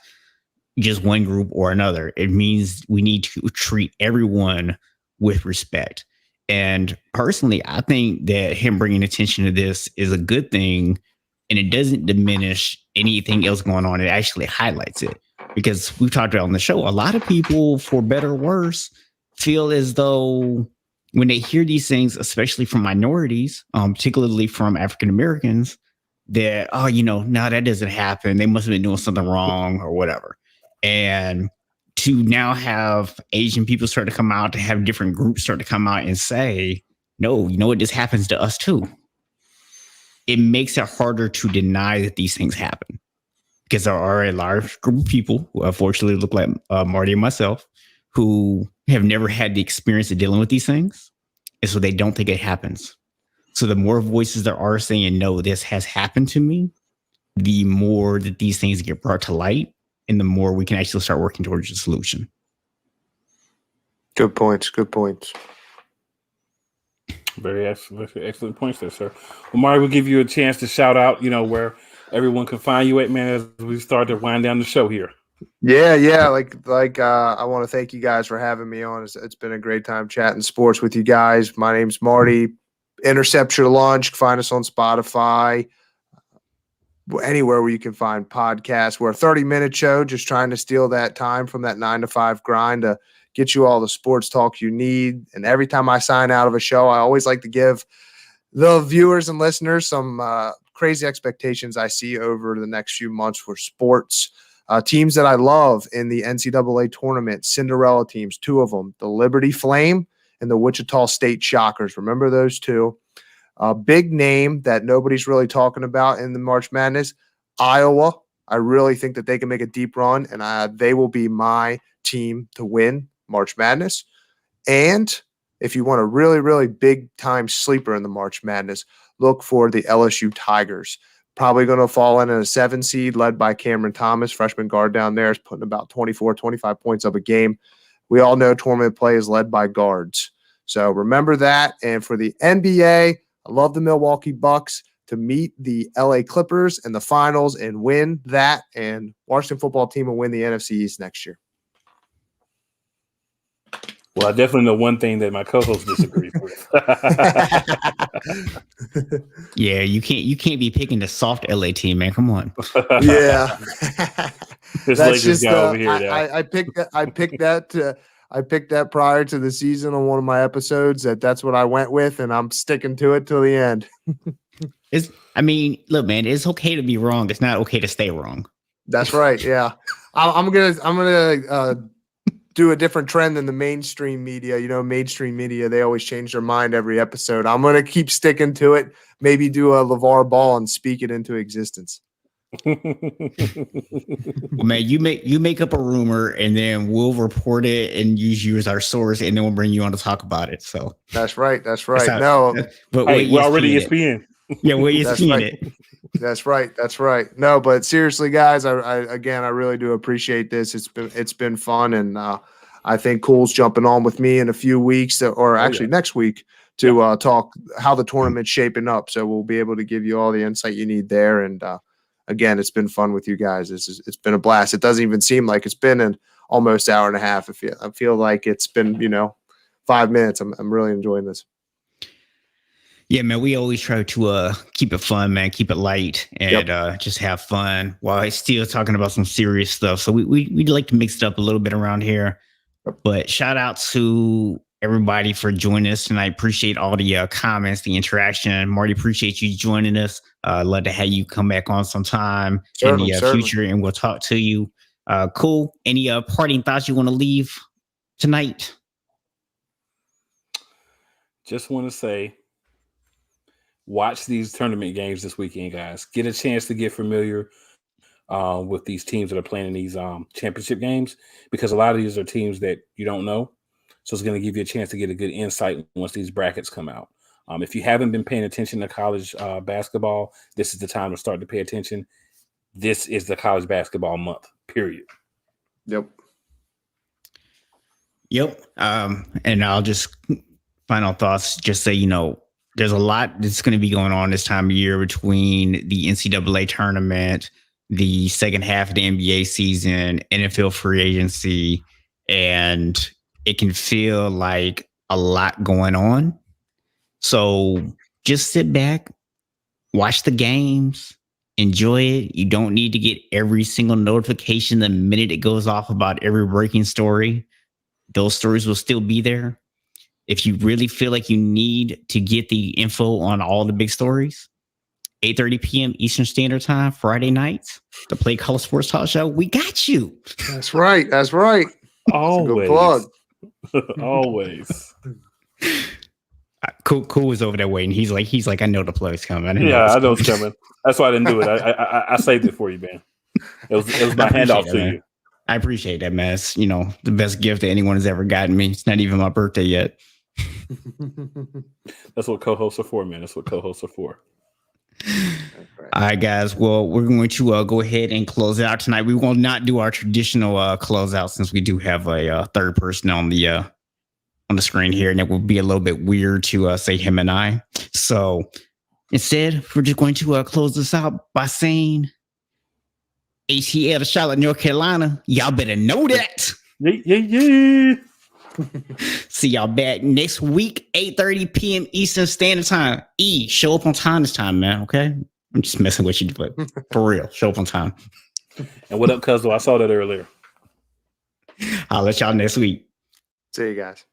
just one group or another. It means we need to treat everyone with respect. And personally, I think that him bringing attention to this is a good thing, and it doesn't diminish anything else going on. It actually highlights it, because we've talked about on the show, a lot of people, for better or worse, feel as though when they hear these things, especially from minorities, particularly from African Americans, that, no, that doesn't happen. They must have been doing something wrong or whatever. And to now have Asian people start to come out, to have different groups start to come out and say, no, you know what, this happens to us too. It makes it harder to deny that these things happen, because there are a large group of people who unfortunately look like Marty and myself, who have never had the experience of dealing with these things. And so they don't think it happens. So the more voices there are saying, no, this has happened to me, the more that these things get brought to light, and the more we can actually start working towards a solution. Good points. Good points. Very excellent points there, sir. Well, Marty, we'll give you a chance to shout out, where everyone can find you at, man, as we start to wind down the show here. Yeah. I want to thank you guys for having me on. It's been a great time chatting sports with you guys. My name's Marty. Intercept Your Lunch. Find us on Spotify, anywhere where you can find podcasts. We're a 30-minute show, just trying to steal that time from that 9 to 5 grind to get you all the sports talk you need. And every time I sign out of a show, I always like to give the viewers and listeners some crazy expectations I see over the next few months for sports. Teams that I love in the NCAA tournament, Cinderella teams, 2 of them, the Liberty Flame and the Wichita State Shockers. Remember those 2. A big name that nobody's really talking about in the March Madness, Iowa. I really think that they can make a deep run, and they will be my team to win March Madness. And if you want a really, really big-time sleeper in the March Madness, look for the LSU Tigers. Probably going to fall in at a 7 seed led by Cameron Thomas, freshman guard down there, is putting about 24, 25 points up a game. We all know tournament play is led by guards. So remember that. And for the NBA, I love the Milwaukee Bucks to meet the LA Clippers in the finals and win that. And Washington football team will win the NFC East next year. Well, I definitely know one thing that my co-host disagrees with. Yeah, you can't be picking the soft LA team, man. Come on. Yeah. This That's Lakers just guy over here now. I picked that prior to the season on one of my episodes. That's what I went with, and I'm sticking to it till the end. Look, man, it's okay to be wrong. It's not okay to stay wrong. That's right. Yeah, I'm gonna do a different trend than the mainstream media. Mainstream media, they always change their mind every episode. I'm gonna keep sticking to it. Maybe do a LeVar Ball and speak it into existence. Man, you make up a rumor, and then we'll report it and use you as our source, and then we'll bring you on to talk about it. So that's right. But we're already ESPN. Yeah, we're ESPN it. That's right. No, but seriously, guys, I really do appreciate this. It's been fun, and I think Cool's jumping on with me in a few weeks, next week, to talk how the tournament's shaping up. So we'll be able to give you all the insight you need there. And again, it's been fun with you guys. It's been a blast. It doesn't even seem like it's been an almost hour and a half. I feel like it's been 5 minutes. I'm really enjoying this. Yeah, man, we always try to keep it fun, man, keep it light, and just have fun while still talking about some serious stuff. So we'd like to mix it up a little bit around here. But shout out to everybody for joining us tonight. Appreciate all the comments, the interaction. Marty, appreciate you joining us. Love to have you come back on sometime in the future, and we'll talk to you. Cool. Any parting thoughts you want to leave tonight? Just want to say, watch these tournament games this weekend, guys. Get a chance to get familiar with these teams that are playing in these championship games, because a lot of these are teams that you don't know. So it's going to give you a chance to get a good insight once these brackets come out. If you haven't been paying attention to college basketball, this is the time to start to pay attention. This is the college basketball month, period. Yep. And I'll just final thoughts, just say, there's a lot that's going to be going on this time of year between the NCAA tournament, the second half of the NBA season, NFL free agency, and it can feel like a lot going on. So just sit back, watch the games, enjoy it. You don't need to get every single notification the minute it goes off about every breaking story. Those stories will still be there. If you really feel like you need to get the info on all the big stories, 8:30 p.m. Eastern Standard Time, Friday nights, the Play Color Sports Talk Show, we got you. That's right. Always. Good plug. Always. Cool was over there waiting. He's like, I know the plug's coming. I know it's coming. That's why I didn't do it. I saved it for you, man. It was my handoff to you. I appreciate that, man. It's, the best gift that anyone has ever gotten me. It's not even my birthday yet. That's what co-hosts are for, man. That's what co-hosts are for. All right, guys. Well, we're going to go ahead and close it out tonight. We will not do our traditional closeout since we do have a third person on the screen here, and it would be a little bit weird to say him and I. So instead, we're just going to close this out by saying ATL to Charlotte, North Carolina. Y'all better know that. Yeah. See y'all back next week, 8:30 p.m. Eastern Standard Time. Show up on time this time, man. Okay? I'm just messing with you, but for real, show up on time. And what up, Cuzzo? I saw that earlier. I'll let y'all next week. See you guys.